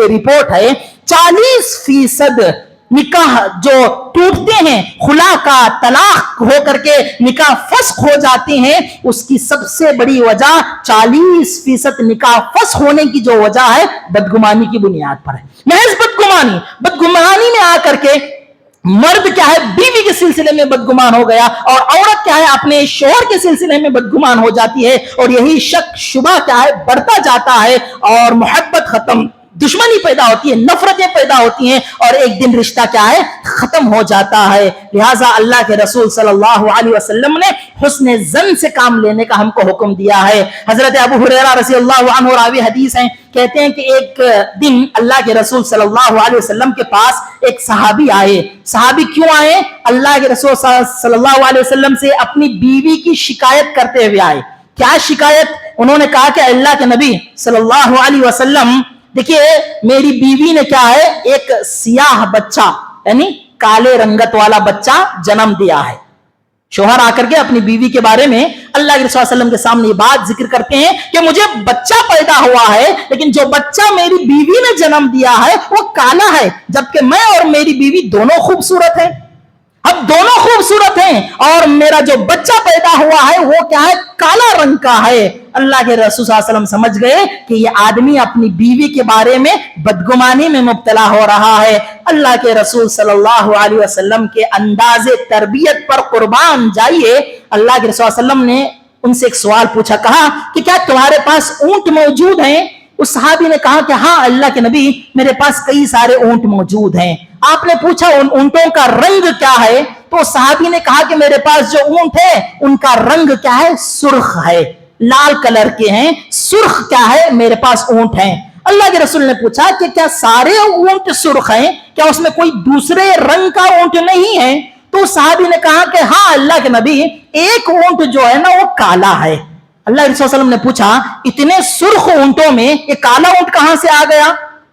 रिपोर्ट है, 40% निकाह जो टूटते हैं, खुला का तलाक हो करके निकाह फस्ख हो जाते हैं, उसकी सबसे बड़ी वजह 40% निकाह फस्ख होने की जो वजह है, बदगुमानी की बुनियाद पर है। महज बदगुमानी में आकर के مرد کیا ہے بیوی کے سلسلے میں بدگمان ہو گیا اور عورت کیا ہے اپنے شوہر کے سلسلے میں بدگمان ہو جاتی ہے, اور یہی شک شبہ کیا ہے بڑھتا جاتا ہے اور محبت ختم, دشمنی پیدا ہوتی ہے, نفرتیں پیدا ہوتی ہیں اور ایک دن رشتہ کیا ہے ختم ہو جاتا ہے. لہٰذا اللہ کے رسول صلی اللہ علیہ وسلم نے حسن ظن سے کام لینے کا ہم کو حکم دیا ہے. حضرت ابو ہریرہ رضی اللہ عنہ راوی حدیث ہیں, کہتے ہیں کہ ایک دن اللہ کے رسول صلی اللہ علیہ وسلم کے پاس ایک صحابی آئے. صحابی کیوں آئے؟ اللہ کے رسول صلی اللہ علیہ وسلم سے اپنی بیوی کی شکایت کرتے ہوئے آئے. کیا شکایت؟ انہوں نے کہا کہ اللہ کے نبی صلی اللہ علیہ وسلم دیکھیے میری بیوی نے کیا ہے ایک سیاہ بچہ یعنی کالے رنگت والا بچہ جنم دیا ہے. شوہر آ کر کے اپنی بیوی کے بارے میں اللہ کے رسول صلی اللہ علیہ وسلم کے سامنے یہ بات ذکر کرتے ہیں کہ مجھے بچہ پیدا ہوا ہے, لیکن جو بچہ میری بیوی نے جنم دیا ہے وہ کالا ہے, جبکہ میں اور میری بیوی دونوں خوبصورت ہیں. اب دونوں خوبصورت ہیں اور میرا جو بچہ پیدا ہوا ہے وہ کیا ہے کالا رنگ کا ہے. اللہ کے رسول صلی اللہ علیہ وسلم سمجھ گئے کہ یہ آدمی اپنی بیوی کے بارے میں بدگمانی میں مبتلا ہو رہا ہے. اللہ کے رسول صلی اللہ علیہ وسلم کے انداز تربیت پر قربان جائیے. اللہ کے رسول صلی اللہ علیہ وسلم نے ان سے ایک سوال پوچھا, کہا کہ کیا تمہارے پاس اونٹ موجود ہیں؟ اس صحابی نے کہا کہ ہاں اللہ کے نبی میرے پاس کئی سارے اونٹ موجود ہیں. آپ نے پوچھا ان اونٹوں کا رنگ کیا ہے؟ تو صحابی نے کہا کہ میرے پاس جو اونٹ ہے ان کا رنگ کیا ہے سرخ ہے, لال کلر کے ہیں, سرخ کیا ہے میرے پاس اونٹ ہیں. اللہ کے رسول نے پوچھا کہ کیا سارے اونٹ سرخ ہیں, کیا اس میں کوئی دوسرے رنگ کا اونٹ نہیں ہے؟ تو صحابی نے کہا کہ ہاں اللہ کے نبی ایک اونٹ جو ہے نا وہ کالا ہے. اللہ کے رسول صلی اللہ علیہ وسلم نے پوچھا اتنے سرخ اونٹوں میں یہ کالا اونٹ کہاں سے آ گیا؟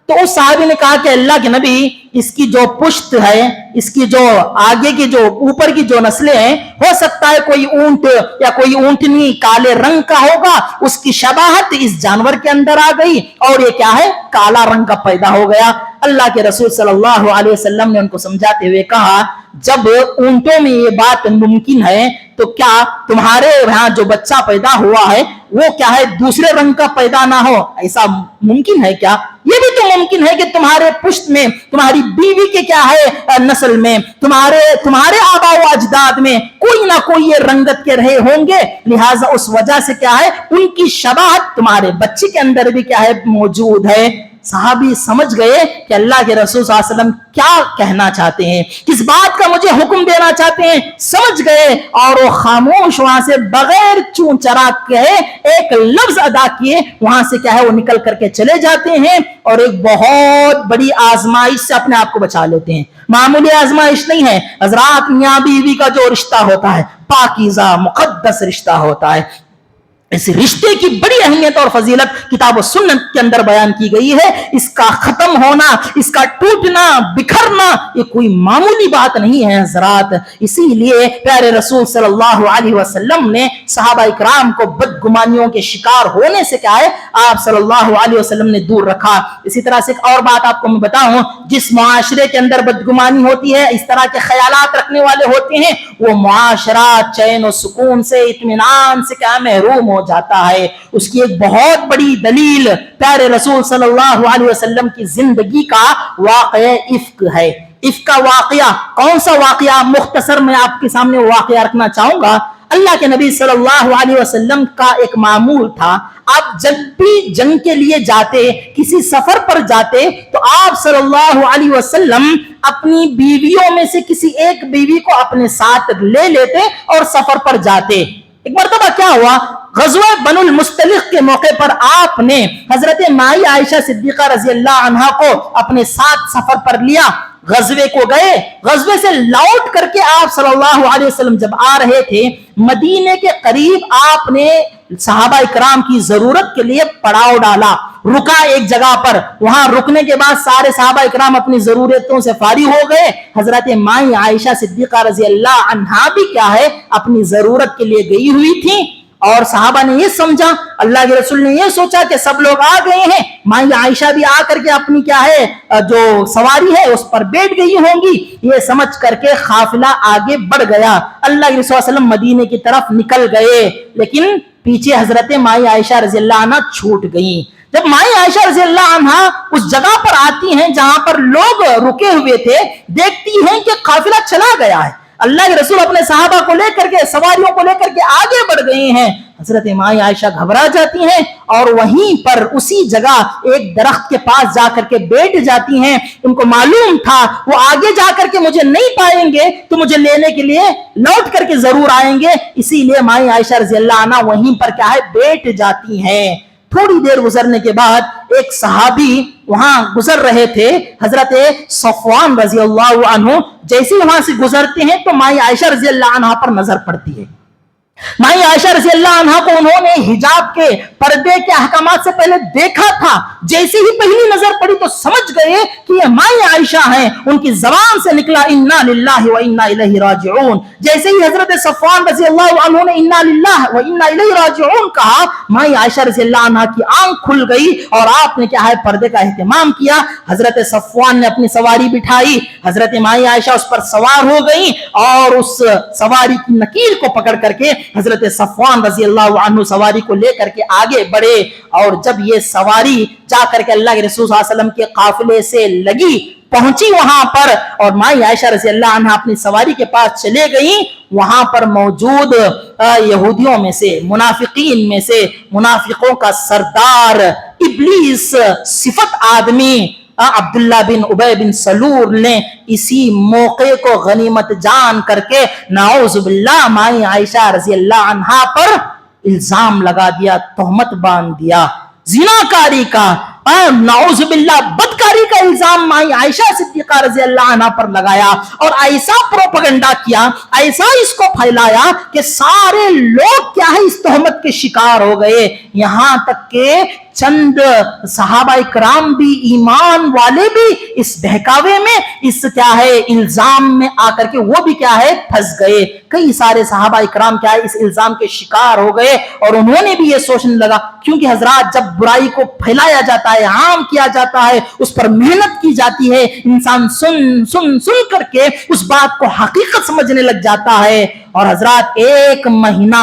تو اس صحابی نے کہا کہ اللہ کے نبی اس کی جو پشت ہے, اس کی جو آگے کی جو اوپر کی جو نسلیں ہیں, ہو سکتا ہے کوئی اونٹ یا کوئی اونٹنی کالے رنگ کا ہوگا, اس کی شباہت اس جانور کے اندر آ گئی اور یہ کیا ہے کالا رنگ کا پیدا ہو گیا. اللہ کے رسول صلی اللہ علیہ وسلم نے ان کو سمجھاتے ہوئے کہا جب اونٹوں میں یہ بات ممکن ہے تو کیا تمہارے یہاں جو بچہ پیدا ہوا ہے وہ کیا ہے دوسرے رنگ کا پیدا نہ ہو؟ ایسا ممکن ہے کیا؟ یہ بھی تو ممکن ہے کہ تمہارے پشت میں تمہاری بیوی کے کیا ہے نسل میں تمہارے آبا و اجداد میں کوئی نہ کوئی یہ رنگت کے رہے ہوں گے, لہٰذا اس وجہ سے کیا ہے ان کی شباہت تمہارے بچے کے اندر بھی کیا ہے موجود ہے. صحابی سمجھ گئے کہ اللہ کے رسول صلی اللہ علیہ وسلم کیا کہنا چاہتے ہیں, کس بات کا مجھے حکم دینا چاہتے ہیں, سمجھ گئے اور وہ خاموش وہاں سے بغیر چون چرا کے ایک لفظ ادا کیے وہاں سے کیا ہے وہ نکل کر کے چلے جاتے ہیں اور ایک بہت بڑی آزمائش سے اپنے آپ کو بچا لیتے ہیں. معمولی آزمائش نہیں ہے حضرات, میاں بیوی کا جو رشتہ ہوتا ہے پاکیزہ مقدس رشتہ ہوتا ہے. اس رشتے کی بڑی اہمیت اور فضیلت کتاب و سنت کے اندر بیان کی گئی ہے. اس کا ختم ہونا, اس کا ٹوٹنا, بکھرنا یہ کوئی معمولی بات نہیں ہے حضرات. اسی لیے پیارے رسول صلی اللہ علیہ وسلم نے صحابہ اکرام کو بدگمانیوں کے شکار ہونے سے کیا ہے آپ صلی اللہ علیہ وسلم نے دور رکھا. اسی طرح سے ایک اور بات آپ کو میں بتاؤں, جس معاشرے کے اندر بدگمانی ہوتی ہے, اس طرح کے خیالات رکھنے والے ہوتے ہیں, وہ معاشرہ چین و سکون سے اطمینان سے کیا محروم ہو جاتا ہے. اس کی ایک بہت بڑی دلیل پیارے رسول صلی اللہ علیہ وسلم کی زندگی کا واقعہ افک ہے. افک کا واقعہ کون سا واقعہ؟ مختصر میں آپ کے سامنے واقعہ رکھنا چاہوں گا. اللہ کے نبی صلی اللہ علیہ وسلم کا ایک معمول تھا, آپ جب بھی جنگ کے لیے جاتے, کسی سفر پر جاتے, تو آپ صلی اللہ علیہ وسلم اپنی بیویوں میں سے کسی ایک بیوی کو اپنے ساتھ لے لیتے اور سفر پر جاتے. ایک مرتبہ کیا ہوا, غزوہ بنو المستلق کے موقع پر آپ نے حضرت مائی عائشہ صدیقہ رضی اللہ عنہا کو اپنے ساتھ سفر پر لیا. غزوے کو گئے, غزوے سے لوٹ کر کے آپ صلی اللہ علیہ وسلم جب آ رہے تھے, مدینے کے قریب آپ نے صحابہ اکرام کی ضرورت کے لیے پڑاؤ ڈالا, رکا ایک جگہ پر. وہاں رکنے کے بعد سارے صحابہ اکرام اپنی ضرورتوں سے فارغ ہو گئے. حضرت مائی عائشہ صدیقہ رضی اللہ عنہا بھی کیا ہے اپنی ضرورت کے لیے گئی ہوئی تھی, اور صحابہ نے یہ سمجھا, اللہ کے رسول نے یہ سوچا کہ سب لوگ آ گئے ہیں, مائی عائشہ بھی آ کر کے اپنی کیا ہے جو سواری ہے اس پر بیٹھ گئی ہوں گی. یہ سمجھ کر کے قافلہ آگے بڑھ گیا. اللہ کے رسول صلی اللہ علیہ وسلم مدینے کی طرف نکل گئے, لیکن پیچھے حضرت مائی عائشہ رضی اللہ عنہ چھوٹ گئیں. جب माई आयशा रज़ी अल्लाह अन्हा उस जगह पर आती हैं जहां पर लोग रुके हुए थे, देखती हैं कि काफिला चला गया है, अल्लाह के रसूल अपने सहाबा को लेकर के, सवारियों को लेकर के आगे बढ़ गए हैं। हजरत माई आयशा घबरा जाती हैं और वहीं पर उसी जगह एक दरख्त के पास जाकर के बैठ जाती हैं। उनको मालूम था वो आगे जाकर के मुझे नहीं पाएंगे तो मुझे लेने के लिए लौट करके जरूर आएंगे, इसीलिए माई आयशा रज़ी अल्लाह अन्हा वहीं पर क्या है बैठ जाती हैं। थोड़ी देर गुजरने के बाद एक सहाबी वहां गुजर रहे थे, हजरत सफवान रजी अल्लाह अन्हु, जैसे ही वहां से गुजरते हैं तो माई आयशा रजी अल्लाह अन्हा पर नजर पड़ती है। माई आयशा रज़ी अल्लाह अन्हा को उन्होंने हिजाब के पर्दे के अहकामात से पहले देखा था, जैसे ही पहली नजर पड़ी तो समझ गए कि ये माई आयशा हैं। उनकी जबान से निकला इन्ना लिल्लाहि व इन्ना इलैहि राजिऊन। जैसे ही हजरत सफवान रज़ी अल्लाह अन्हु ने इन्ना लिल्लाहि व इन्ना इलैहि राजिऊन कहा, माई आयशा रज़ी अल्लाह अन्हा की आंख खुल गई और आपने क्या है पर्दे का एहतमाम किया। हजरत सफवान ने अपनी सवारी बिठाई, हजरत माई आयशा उस पर सवार हो गई और उस सवारी की नकील को पकड़ करके हजरत सफवान रजी अल्लाह अन्हु सवारी को लेकर के आगे बढ़े। और जब ये सवारी जाकर के अल्लाह के रसूल सल्लल्लाहु अलैहि वसल्लम के काफिले से लगी, पहुंची वहां पर और माई आयशा रजी अल्लाह अन्हा अपनी सवारी के पास चले गई, वहां पर मौजूद यहूदियों में से, मुनाफिकीन में से, मुनाफिकों का सरदार इब्लीस सिफत आदमी अब्दुल्ला बिन उबय बिन सलूल ने इसी मौके को गनीमत जान करके नाउजुबिल्लाह माई आयशा रजी अल्लाह अन्हा पर इल्जाम लगा दिया, तोहमत बांध दिया, जिनाकारी का, नाउजुबिल्लाह बदकारी का इल्जाम माई आयशा सिद्दीका रजी अल्लाह अन्हा पर लगाया और ऐसा प्रोपेगेंडा किया, ऐसा इसको फैलाया कि सारे लोग क्या है इस तोहमत के शिकार हो गए। यहां तक के चंद सहाबा इकराम भी, ईमान वाले भी इस बहकावे में, इस क्या है इल्जाम में आकर के वो भी क्या है फंस गए। कई सारे सहाबा इकराम क्या है इस इल्जाम के शिकार हो गए और उन्होंने भी ये सोचने लगा, क्योंकि हजरात जब बुराई को फैलाया जाता है, आम किया जाता है, उस पर मेहनत की जाती है, इंसान सुन सुन सुन करके उस बात को हकीकत समझने लग जाता है। और हजरात एक महीना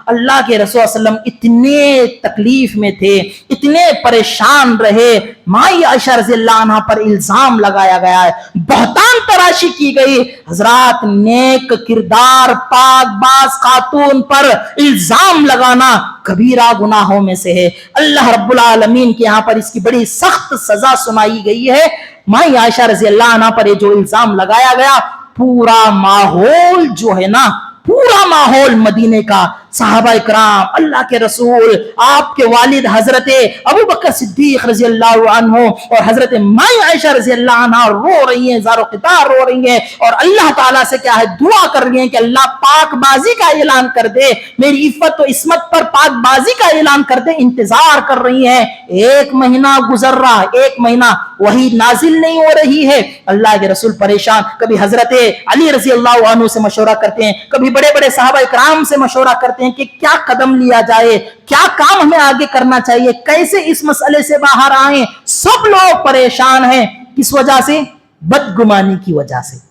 अल्लाह के रसूल सल्लल्लाहु अलैहि वसल्लम इतने तकलीफ में थे, इतने परेशान रहे, माई आयशा रज़ी अल्लाह अन्हा पर इल्जाम लगाया गया है, बहतान तराशी की गई। हजरात नेक किरदार पाकबाज खातून पर इल्जाम लगाना कबीरा गुनाहों में से है। अल्लाह रब्बुल आलमीन के यहाँ पर इसकी बड़ी सख्त सजा सुनाई गई है। माई आयशा रज़ी अल्लाह अन्हा पर जो इल्जाम लगाया गया, पूरा माहौल जो है ना, पूरा माहौल मदीने का, सहाबा इकराम, अल्लाह के रसूल, आपके वालिद हजरत अबू बकर सिद्दीक रजी अल्लाह अन्हु और हजरत माई आयशा रजी अल्लाह अन्हा रो रही हैं, ज़ारो क़ितार रो रही हैं और अल्लाह ताला से क्या है दुआ कर रही हैं कि अल्लाह पाकबाजी का ऐलान कर दे, मेरी इफ़्फ़त और इस्मत पर पाकबाजी का ऐलान कर दे। इंतजार कर रही हैं। एक महीना गुजर रहा, एक महीना वही नाजिल नहीं हो रही है। अल्लाह के रसूल परेशान, कभी हजरत अली रजी अल्लाह अन्हु से मशवरा करते हैं, कभी बड़े बड़े सहाबा इकराम से मशवरा करते हैं कि क्या कदम लिया जाए, क्या काम हमें आगे करना चाहिए, कैसे इस मसले से बाहर आए। सब लोग परेशान हैं, किस वजह से? बदगुमानी की वजह से।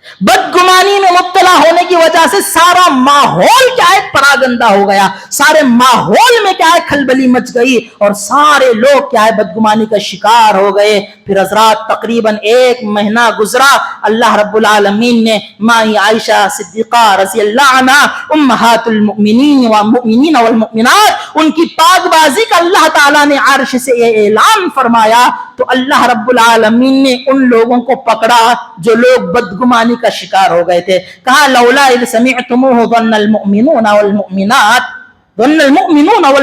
बदगुमानी में मुब्तला होने की वजह से सारा माहौल क्या है परागंदा हो गया, सारे माहौल में क्या है खलबली मच गई और सारे लोग क्या है बदगुमानी का शिकार हो गए। फिर हजरात तकरीबन एक महीना गुजरा, अल्लाह रब्बुल आलमीन ने माई आयशा सिद्दीका रज़ी अल्लाह अन्हा उम्महातुल मुमिनीन व मुमिनीन वल मुमिनात, उनकी पाकबाजी का अल्लाह ताला ने अर्श से ये ऐलान फरमाया। तो अल्लाह रब्बुल आलमीन ने उन लोगों को पकड़ा जो लोग बदगुमानी का शिकार हो गए थे। कहा लौला इज़ समिअतमुहु ज़न्नल मुमिनूना वल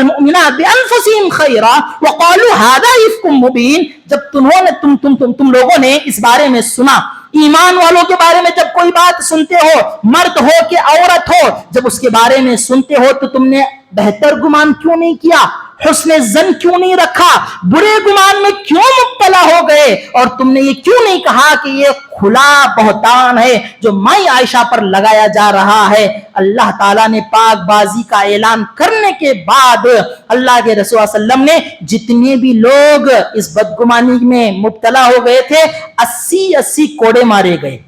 मुमिनात बिअनफुसिहिम खैरा व क़ालू हाज़ा इफ़्कुम मुबीन। जब तुम लोगों ने इस बारे में सुना, ईमान वालों के बारे में जब कोई बात सुनते हो, मर्द हो कि औरत हो, जब उसके बारे में सुनते हो तो तुमने बेहतर गुमान क्यों नहीं किया, हुस्ने जन क्यों नहीं रखा, बुरे गुमान में क्यों मुब्तला हो गए और तुमने ये क्यों नहीं कहा कि ये खुला बहतान है जो माई आयशा पर लगाया जा रहा है। अल्लाह ताला ने पाकबाजी का ऐलान करने के बाद अल्लाह के रसूल सल्लल्लाहु अलैहि वसल्लम ने जितने भी लोग इस बदगुमानी में मुब्तला हो गए थे 80 कोड़े मारे गए।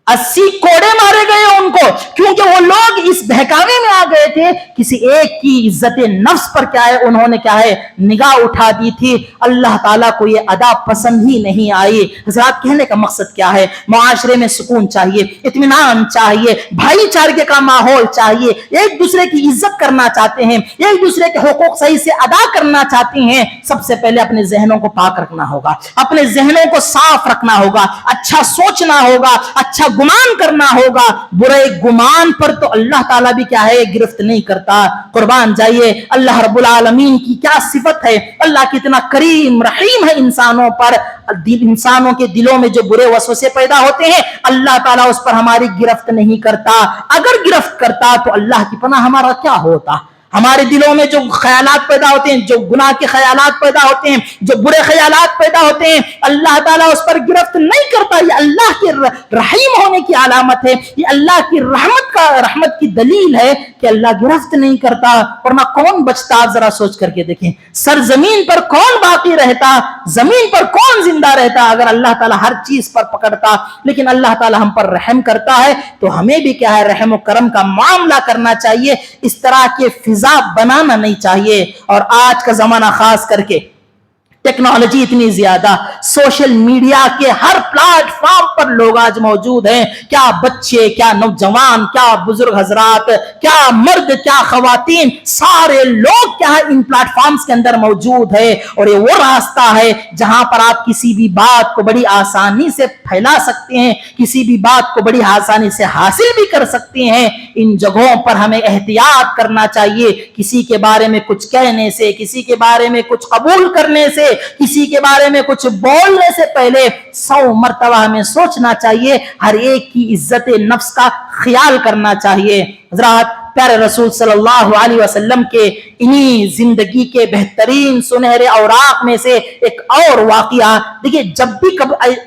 80 कोड़े मारे गए उनको, क्योंकि वो लोग इस बहकावे में आ गए थे, किसी एक की इज्जत नफ्स पर क्या है उन्होंने क्या है निगाह उठा दी थी। अल्लाह ताला को ये अदा पसंद ही नहीं आई। हज़रात, कहने का मकसद क्या है, मुआशरे में सुकून चाहिए, इत्मीनान चाहिए, भाईचारे का माहौल चाहिए, एक दूसरे की इज्जत करना चाहते हैं, एक दूसरे के हुकूक सही से अदा करना चाहते हैं, सबसे पहले अपने जहनों को पाक रखना होगा, अपने जहनों को साफ रखना होगा, अच्छा सोचना होगा, अच्छा गुमान करना होगा। बुरे गुमान पर तो अल्लाह ताला भी क्या है गिरफ्त नहीं करता। कुर्बान जाइए, अल्लाह रब्बुल आलमीन की क्या सिफत है, अल्लाह कितना करीम रहीम है इंसानों पर। इंसानों के दिलों में जो बुरे वसवसे पैदा होते हैं, अल्लाह ताला उस पर हमारी गिरफ्त नहीं करता। अगर गिरफ्त करता तो अल्लाह की पनाह हमारा क्या होता। हमारे दिलों में जो ख्यालात पैदा होते हैं, जो गुनाह के ख्यालात पैदा होते हैं, जो बुरे ख्यालात पैदा होते हैं, अल्लाह ताला उस पर गिरफ्त नहीं करता। ये अल्लाह के रहीम होने की अलामत है, ये अल्लाह की रहमत की दलील है कि अल्लाह गिरफ्त नहीं करता। वरना कौन बचता, आप जरा सोच करके देखें, सरजमीन पर कौन बाकी रहता, जमीन पर कौन जिंदा रहता अगर अल्लाह ताला हर चीज पर पकड़ता। लेकिन अल्लाह ताला हम पर रहम करता है, तो हमें भी क्या है रहम करम का मामला करना चाहिए, इस तरह के फिजा बनाना नहीं चाहिए। और आज का जमाना खास करके टेक्नोलॉजी इतनी ज्यादा, सोशल मीडिया के हर प्लेटफॉर्म पर लोग आज मौजूद हैं, क्या बच्चे, क्या नौजवान, क्या बुजुर्ग हजरात, क्या मर्द, क्या खवातीन, सारे लोग क्या है इन प्लेटफॉर्म्स के अंदर मौजूद है। और ये वो रास्ता है जहां पर आप किसी भी बात को बड़ी आसानी से फैला सकते हैं, किसी भी बात को बड़ी आसानी से हासिल भी कर सकते हैं। इन जगहों पर हमें एहतियात करना चाहिए, किसी के बारे में कुछ कहने से, किसी के बारे में कुछ कबूल करने से, किसी के बारे में कुछ बोलने से पहले 100 मर्तबा हमें सोचना चाहिए, हर एक की इज्जत नफ्स का ख्याल करना चाहिए। हज़रात, प्यारे रसूल सल्लल्लाहु अलैहि वसल्लम के इन्हीं जिंदगी के बेहतरीन सुनहरे औराक में से एक और वाकया देखिए, जब भी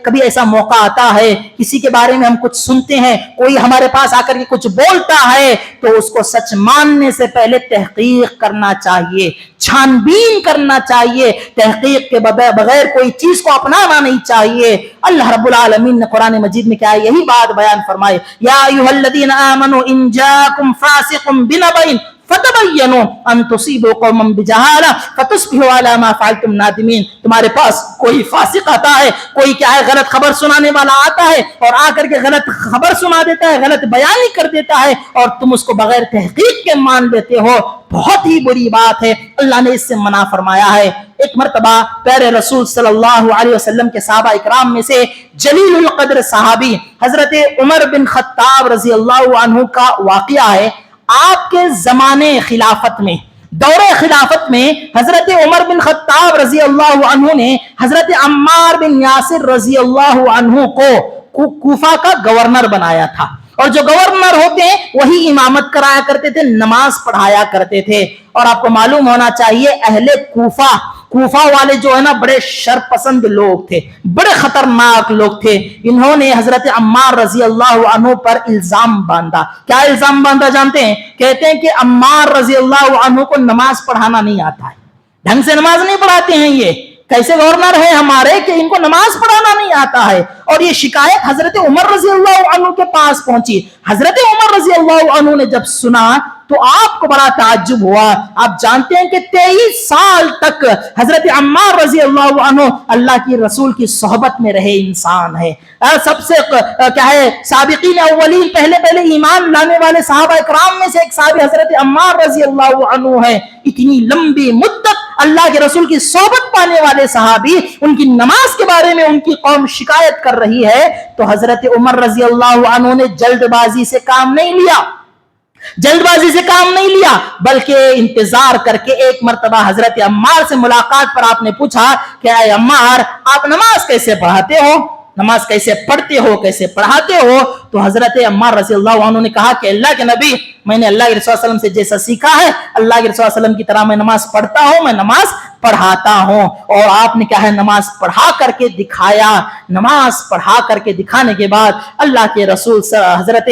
कभी ऐसा मौका आता है, किसी के बारे में हम कुछ सुनते हैं, कोई हमारे पास आकर के कुछ बोलता है, तो उसको सच मानने से पहले तहकीक करना चाहिए, छानबीन करना चाहिए, तहकीक के बगैर कोई चीज को अपनाना नहीं चाहिए। अल्लाह रब्बुल आलमीन ने कुरान मजीद में क्या है यही बात बयान फरमाई, या अय्युहल्लज़ीना आमनू इन जाकुम फासिकुम बिनबइन फतबय्यनु अन तुसीबू कौमन बिजहाला फतुस्बिहू अला मा फअलतुम नादिमीन। तुम्हारे पास कोई फासिक आता है, कोई क्या है गलत खबर सुनाने वाला आता है और आकर के गलत खबर सुना देता है, गलत बयानी कर देता है, और तुम उसको बगैर तहकीक के मान लेते हो, बहुत ही बुरी बात है। अल्लाह ने इससे मना फरमाया है। एक मर्तबा प्यारे रसूल सल्लल्लाहु अलैहि वसल्लम के सहाबा इकराम में से जलीलुल कद्र सहाबी हजरत उमर बिन खत्ताब रजी अल्लाह अन्हु का वाकया है। आपके जमाने खिलाफत में, दौरे खिलाफत में हजरत उमर बिन खत्ताब रजी अल्लाह अन्हु ने हजरत अम्मार बिन यासिर रजी अल्लाह अन्हु को कूफा का गवर्नर बनाया था, और जो गवर्नर होते हैं वही इमामत कराया करते थे, नमाज पढ़ाया करते थे। और आपको मालूम होना चाहिए अहले कूफा वाले जो है ना बड़े शरपसंद लोग थे, बड़े खतरनाक लोग थे। इन्होंने हजरत अम्मार रजी अल्लाह अन्हु पर इल्जाम बांधा। क्या इल्जाम बांधा जानते हैं? कहते हैं कि अम्मार रजी अल्लाह अन्हु को नमाज पढ़ाना नहीं आता है, ढंग से नमाज नहीं पढ़ाते हैं, ये कैसे गवर्नर है हमारे कि इनको नमाज पढ़ाना नहीं आता है। और ये शिकायत हजरत उमर रजी अल्लाह अन्हु के पास पहुंची। हजरत उमर रजी अल्लाह अन्हु ने जब सुना तो आपको बड़ा ताज्जुब हुआ। आप जानते हैं कि 23 साल तक हजरत अम्मार रजी अल्लाह अन्हु अल्लाह की रसूल की सोहबत में रहे इंसान है। सबसे क्या है साबिकीन अव्वलीन, पहले ईमान लाने वाले सहाबा इकराम में से एक साहबी हजरत अम्मार रजी अल्लाह अन्हु है। इतनी लंबी मुद्दत अल्लाह के रसूल की सोहबत पाने वाले सहाबी, उनकी नमाज के बारे में उनकी कौम शिकायत कर रही है, तो हजरत उमर रजी अल्लाह अन्हु ने जल्दबाजी से काम नहीं लिया, बल्कि इंतजार करके एक मर्तबा हजरत अम्मार से मुलाकात पर आपने पूछा कि अम्मार, आप नमाज कैसे पढ़ाते हो, नमाज कैसे पढ़ते हो, कैसे पढ़ाते हो? तो हजरत अम्मार रज़ी अल्लाह अन्हु ने कहा कि अल्लाह के नबी, मैंने अल्लाह के रसूल सल्लल्लाहु अलैहि वसल्लम से जैसा सीखा है, अल्लाह के रसूल सल्लल्लाहु अलैहि वसल्लम की तरह मैं नमाज पढ़ता हूं, मैं नमाज पढ़ाता हूं। और आपने क्या है नमाज पढ़ा करके दिखाया। नमाज पढ़ा करके दिखाने के बाद अल्लाह के रसूल हजरत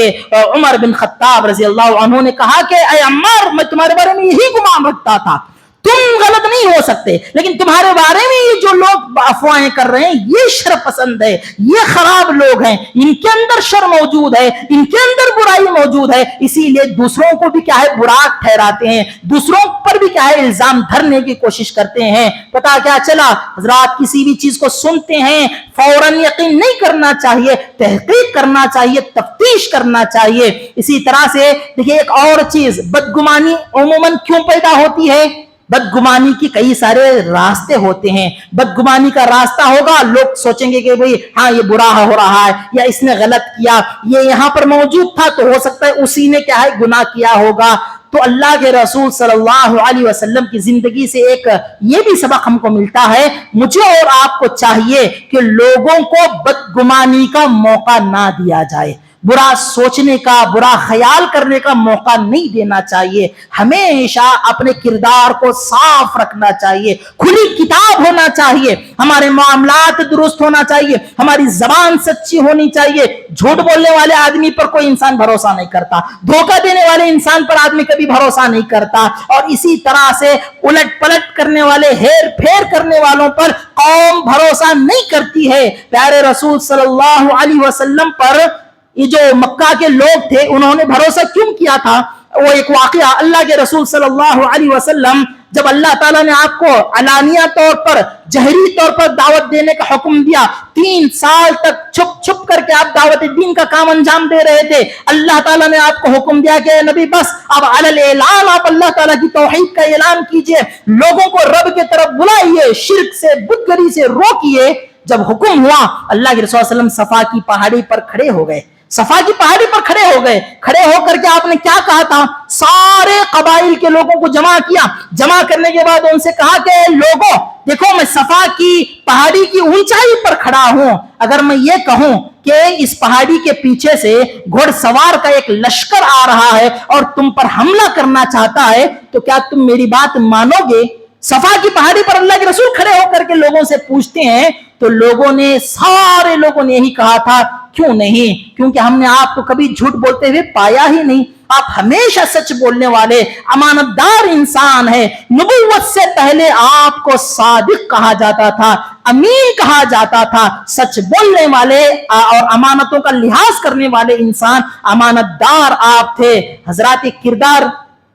उमर बिन खत्ताब रज़ी अल्लाह अन्हु ने कहा कि ऐ अम्मार, मैं तुम्हारे बारे में यही गुमान रखता था, तुम गलत नहीं हो सकते, लेकिन तुम्हारे बारे में ये जो लोग अफवाहें कर रहे हैं, ये शर पसंद है, ये खराब लोग हैं, इनके अंदर शर मौजूद है, इनके अंदर बुराई मौजूद है, इसीलिए दूसरों को भी क्या है बुरा ठहराते हैं, दूसरों पर भी क्या है इल्जाम धरने की कोशिश करते हैं। पता क्या चला हजरात, किसी भी चीज को सुनते हैं फौरन यकीन नहीं करना चाहिए, तहकीक करना चाहिए, तफ्तीश करना चाहिए। इसी तरह से देखिए एक और चीज, बदगुमानी उमूमन क्यों पैदा होती है? बदगुमानी की कई सारे रास्ते होते हैं। बदगुमानी का रास्ता होगा, लोग सोचेंगे कि भाई हाँ ये बुरा हो रहा है, या इसने गलत किया, ये यहां पर मौजूद था तो हो सकता है उसी ने क्या है गुनाह किया होगा। तो अल्लाह के रसूल सल्लल्लाहु अलैहि वसल्लम की जिंदगी से एक ये भी सबक हमको मिलता है, मुझे और आपको चाहिए कि लोगों को बदगुमानी का मौका ना दिया जाए, बुरा सोचने का, बुरा ख्याल करने का मौका नहीं देना चाहिए। हमेशा अपने किरदार को साफ रखना चाहिए, खुली किताब होना चाहिए, हमारे मामलात दुरुस्त होना चाहिए, हमारी जबान सच्ची होनी चाहिए। झूठ बोलने वाले आदमी पर कोई इंसान भरोसा नहीं करता, धोखा देने वाले इंसान पर आदमी कभी भरोसा नहीं करता, और इसी तरह से उलट पलट करने वाले, हेर फेर करने वालों पर कौम भरोसा नहीं करती है। प्यारे रसूल सल्लल्लाहु अलैहि वसल्लम पर ये जो मक्का के लोग थे उन्होंने भरोसा क्यों किया था? वो एक वाकया, अल्लाह के रसूल सल्लल्लाहु अलैहि वसल्लम जब अल्लाह ताला ने आपको अलानिया तौर पर, जहरी तौर पर दावत देने का हुक्म दिया, 3 साल तक छुप छुप करके आप दावत दीन का काम अंजाम दे रहे थे। अल्लाह ताला ने आपको हुक्म दिया कि नबी बस अब अलल ऐलान आप अल्लाह ताला की तौहीद का ऐलान कीजिए, लोगों को रब के तरफ बुलाइए, शिर्क से, बुतगरी से रोकिए। जब हुक्म हुआ, अल्लाह के रसूल सल्लल्लाहु अलैहि वसल्लम सफा की पहाड़ी पर खड़े हो गए, सफा की पहाड़ी पर खड़े हो गए। खड़े होकर के आपने क्या कहा था? सारे कबाइल के लोगों को जमा किया, जमा करने के बाद उनसे कहा कि लोगों देखो, मैं सफा की पहाड़ी की ऊंचाई पर खड़ा हूं, अगर मैं ये कहूं कि इस पहाड़ी के पीछे से घुड़सवार का एक लश्कर आ रहा है और तुम पर हमला करना चाहता है, तो क्या तुम मेरी बात मानोगे? सफा की पहाड़ी पर अल्लाह के रसूल खड़े होकर के लोगों से पूछते हैं, तो लोगों ने, सारे लोगों ने यही कहा था, क्यों नहीं? क्योंकि हमने आपको कभी झूठ बोलते हुए पाया ही नहीं, आप हमेशा सच बोलने वाले अमानतदार इंसान है। नबुव्वत से पहले आपको सादिक कहा जाता था, अमीन कहा जाता था, सच बोलने वाले और अमानतों का लिहाज करने वाले इंसान, अमानतदार आप थे। हजरात किरदार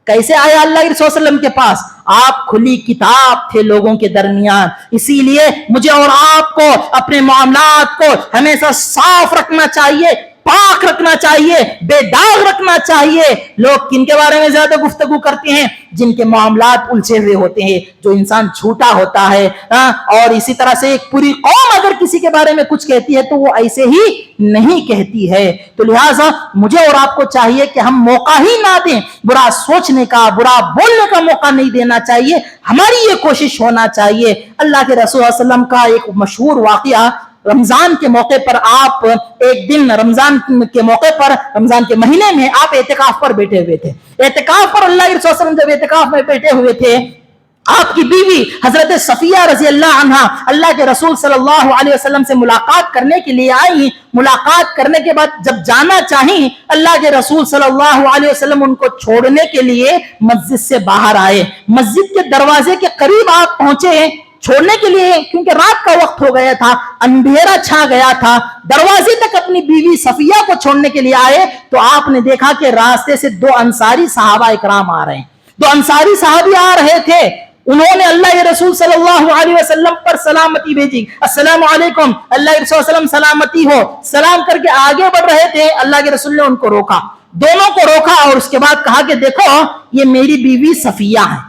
कैसे आया अल्लाह के रसूल सल्लल्लाहु अलैहि वसल्लम के पास? आप खुली किताब थे लोगों के दरमियान। इसीलिए मुझे और आपको अपने मामलात को हमेशा साफ रखना चाहिए, पाक रखना चाहिए, बेदाग रखना चाहिए। लोग किनके बारे में ज्यादा गुफ्तगू करते हैं? जिनके मामलात उलझे हुए होते हैं, जो इंसान झूठा होता है। और इसी तरह से एक पूरी कौम अगर किसी के बारे में कुछ कहती है तो वो ऐसे ही नहीं कहती है। तो लिहाजा मुझे और आपको चाहिए कि हम मौका ही ना दें, बुरा सोचने का, बुरा बोलने का मौका नहीं देना चाहिए। हमारी ये कोशिश होना चाहिए। अल्लाह के रसूल सल्लल्लाहु अलैहि वसल्लम का एक मशहूर वाकया, रमजान के मौके पर आप एक दिन, रमजान के मौके पर, रमजान के महीने में आप एतिकाफ पर बैठे हुए थे। एतिकाफ पर अल्लाह के रसूल सल्लल्लाहु अलैहि वसल्लम जब एतिकाफ में बैठे हुए थे, आपकी बीवी हजरत सफिया रजी अल्लाह अन्हा अल्लाह के रसूल सल्लल्लाहु अलैहि वसल्लम से मुलाकात करने के लिए आई। मुलाकात करने के बाद जब जाना चाही, अल्लाह के रसूल सल्लल्लाहु अलैहि वसल्लम उनको छोड़ने के लिए मस्जिद से बाहर आए। मस्जिद के दरवाजे के करीब आप पहुंचे छोड़ने के लिए, क्योंकि रात का वक्त हो गया था, अंधेरा छा गया था। दरवाजे तक अपनी बीवी सफिया को छोड़ने के लिए आए तो आपने देखा कि रास्ते से 2 अंसारी सहाबा इकराम आ रहे हैं। 2 अंसारी साहबी आ रहे थे। उन्होंने अल्लाह के रसूल सल्लल्लाहु अलैहि वसल्लम पर सलामती भेजी, अस्सलाम वालेकुम, अल्लाह के रसूल सल्लम सलामती हो। सलाम करके आगे बढ़ रहे थे, अल्लाह के रसूल ने उनको रोका, दोनों को रोका, और उसके बाद कहा कि देखो ये मेरी बीवी सफिया है।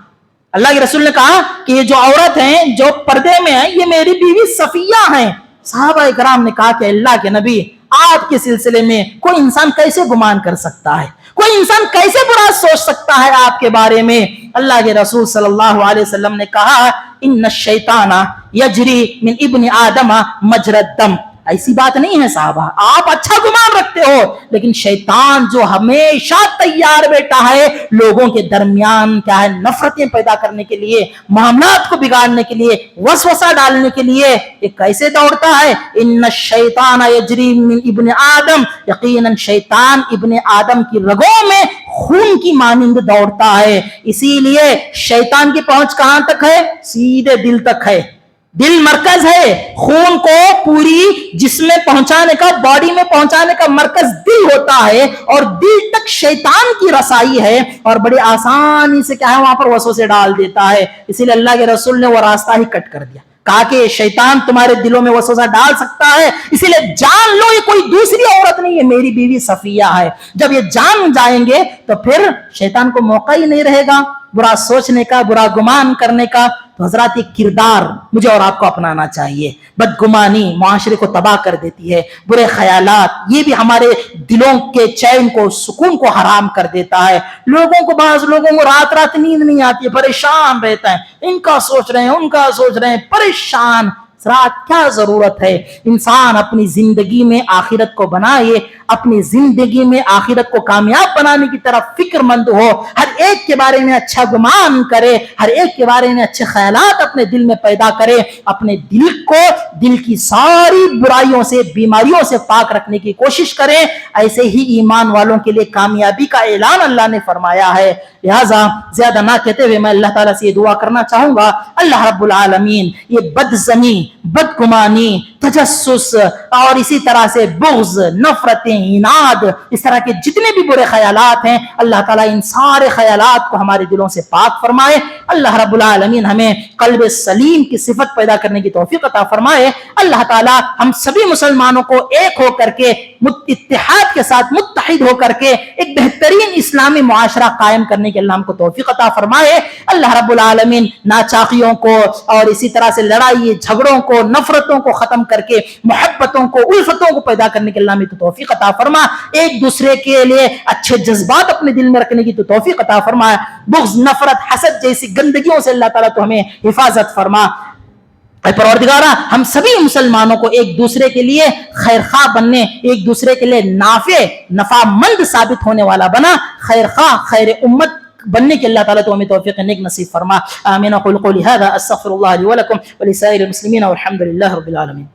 अल्लाह के रसूल ने कहा कि ये जो औरत है, जो पर्दे में है, ये मेरी बीवी सफिया है। सहाबा इकराम ने कहा कि अल्लाह के नबी, आपके सिलसिले में कोई इंसान कैसे गुमान कर सकता है, कोई इंसान कैसे बुरा सोच सकता है आपके बारे में? अल्लाह के रसूल सल्लल्लाहु अलैहि वसल्लम ने कहा, इन्ना शैताना यजरी मिन इब्न आदम मजरद दम। ऐसी बात नहीं है साहबा, आप अच्छा गुमान रखते हो, लेकिन शैतान जो हमेशा तैयार बैठा है लोगों के दरमियान क्या है, नफरतें पैदा करने के लिए, मामलात को बिगाड़ने के लिए, वसवसा डालने के लिए, ये कैसे दौड़ता है? इन्ना शैतान यजरी मिन इब्न आदम, यकीनन शैतान इब्न आदम की रगों में खून की मानिंद दौड़ता है। इसीलिए शैतान की पहुंच कहां तक है? सीधे दिल तक है। دل مرکز ہے، خون کو پوری جسم میں پہنچانے کا، باڈی میں پہنچانے کا مرکز دل ہوتا ہے، اور دل تک شیطان کی رسائی ہے، اور بڑی آسانی سے کیا ہے وہاں پر وسوسے ڈال دیتا ہے. اسی لیے اللہ کے رسول نے وہ راستہ ہی کٹ کر دیا، کہا کہ شیطان تمہارے دلوں میں وسوسہ ڈال سکتا ہے، اسی لیے جان لو یہ کوئی دوسری عورت نہیں ہے، میری بیوی صفیہ ہے. جب یہ جان جائیں گے تو پھر شیطان کو موقع ہی نہیں رہے گا برا سوچنے کا، برا گمان کرنے کا. تو حضرات یہ کردار مجھے اور آپ کو اپنانا چاہیے. بدگمانی معاشرے کو تباہ کر دیتی ہے، برے خیالات یہ بھی ہمارے دلوں کے چین کو، سکون کو حرام کر دیتا ہے. بعض لوگوں کو رات رات نیند نہیں آتی ہے، پریشان رہتا ہے، ان کا سوچ رہے ہیں، ان کا سوچ رہے ہیں، پریشان. رات کیا ضرورت ہے؟ انسان اپنی زندگی میں آخرت کو بنائے، اپنی زندگی میں آخرت کو کامیاب بنانے کی طرف فکر مند ہو، ہر ایک کے بارے میں اچھا گمان کرے، ہر ایک کے بارے میں اچھے خیالات اپنے دل میں پیدا کرے، اپنے دل کو دل کی ساری برائیوں سے، بیماریوں سے پاک رکھنے کی کوشش کریں. ایسے ہی ایمان والوں کے لیے کامیابی کا اعلان اللہ نے فرمایا ہے. لہذا زیادہ نہ کہتے ہوئے میں اللہ تعالیٰ سے یہ دعا کرنا چاہوں گا، اللہ رب العالمین یہ بدظنی، بدگمانی، تجسس اور اسی طرح سے بغض، نفرتیں، عناد، اس طرح کے جتنے بھی برے خیالات ہیں، اللہ تعالیٰ ان سارے خیالات کو ہمارے دلوں سے پاک فرمائے. اللہ رب العالمین ہمیں قلب سلیم کی صفت پیدا کرنے کی توفیق عطا فرمائے. اللہ تعالیٰ ہم سبھی مسلمانوں کو ایک ہو کر کے، اتحاد کے ساتھ متحد ہو کر کے ایک بہترین اسلامی معاشرہ قائم کرنے کے اللہ ہم کو توفیق عطا فرمائے. اللہ رب العالمین ناچاقیوں کو اور اسی طرح سے لڑائی جھگڑوں کو، نفرتوں کو ختم کر کے محبتوں کو، الفتوں کو پیدا کرنے کے اللہ ہمیں تو توفیق عطا فرما. ایک دوسرے کے لیے اچھے جذبات اپنے دل میں رکھنے کی تو توفیق عطا فرما. بغض، نفرت، حسد جیسی گندگیوں سے اللہ تعالیٰ تو ہمیں حفاظت فرما. اے پروردگارہ ہم سبھی مسلمانوں کو ایک دوسرے کے لیے خیر خواہ بننے، ایک دوسرے کے لیے نفع مند ثابت ہونے والا بنا، خیر خواہ، خیر امت بننے کے اللہ تعالیٰ تو ہمیں توفیق نیک نصیب فرما. آمین. اقول قولی هذا استغفر الله لي ولكم ولسائر المسلمين والحمد لله رب العالمين.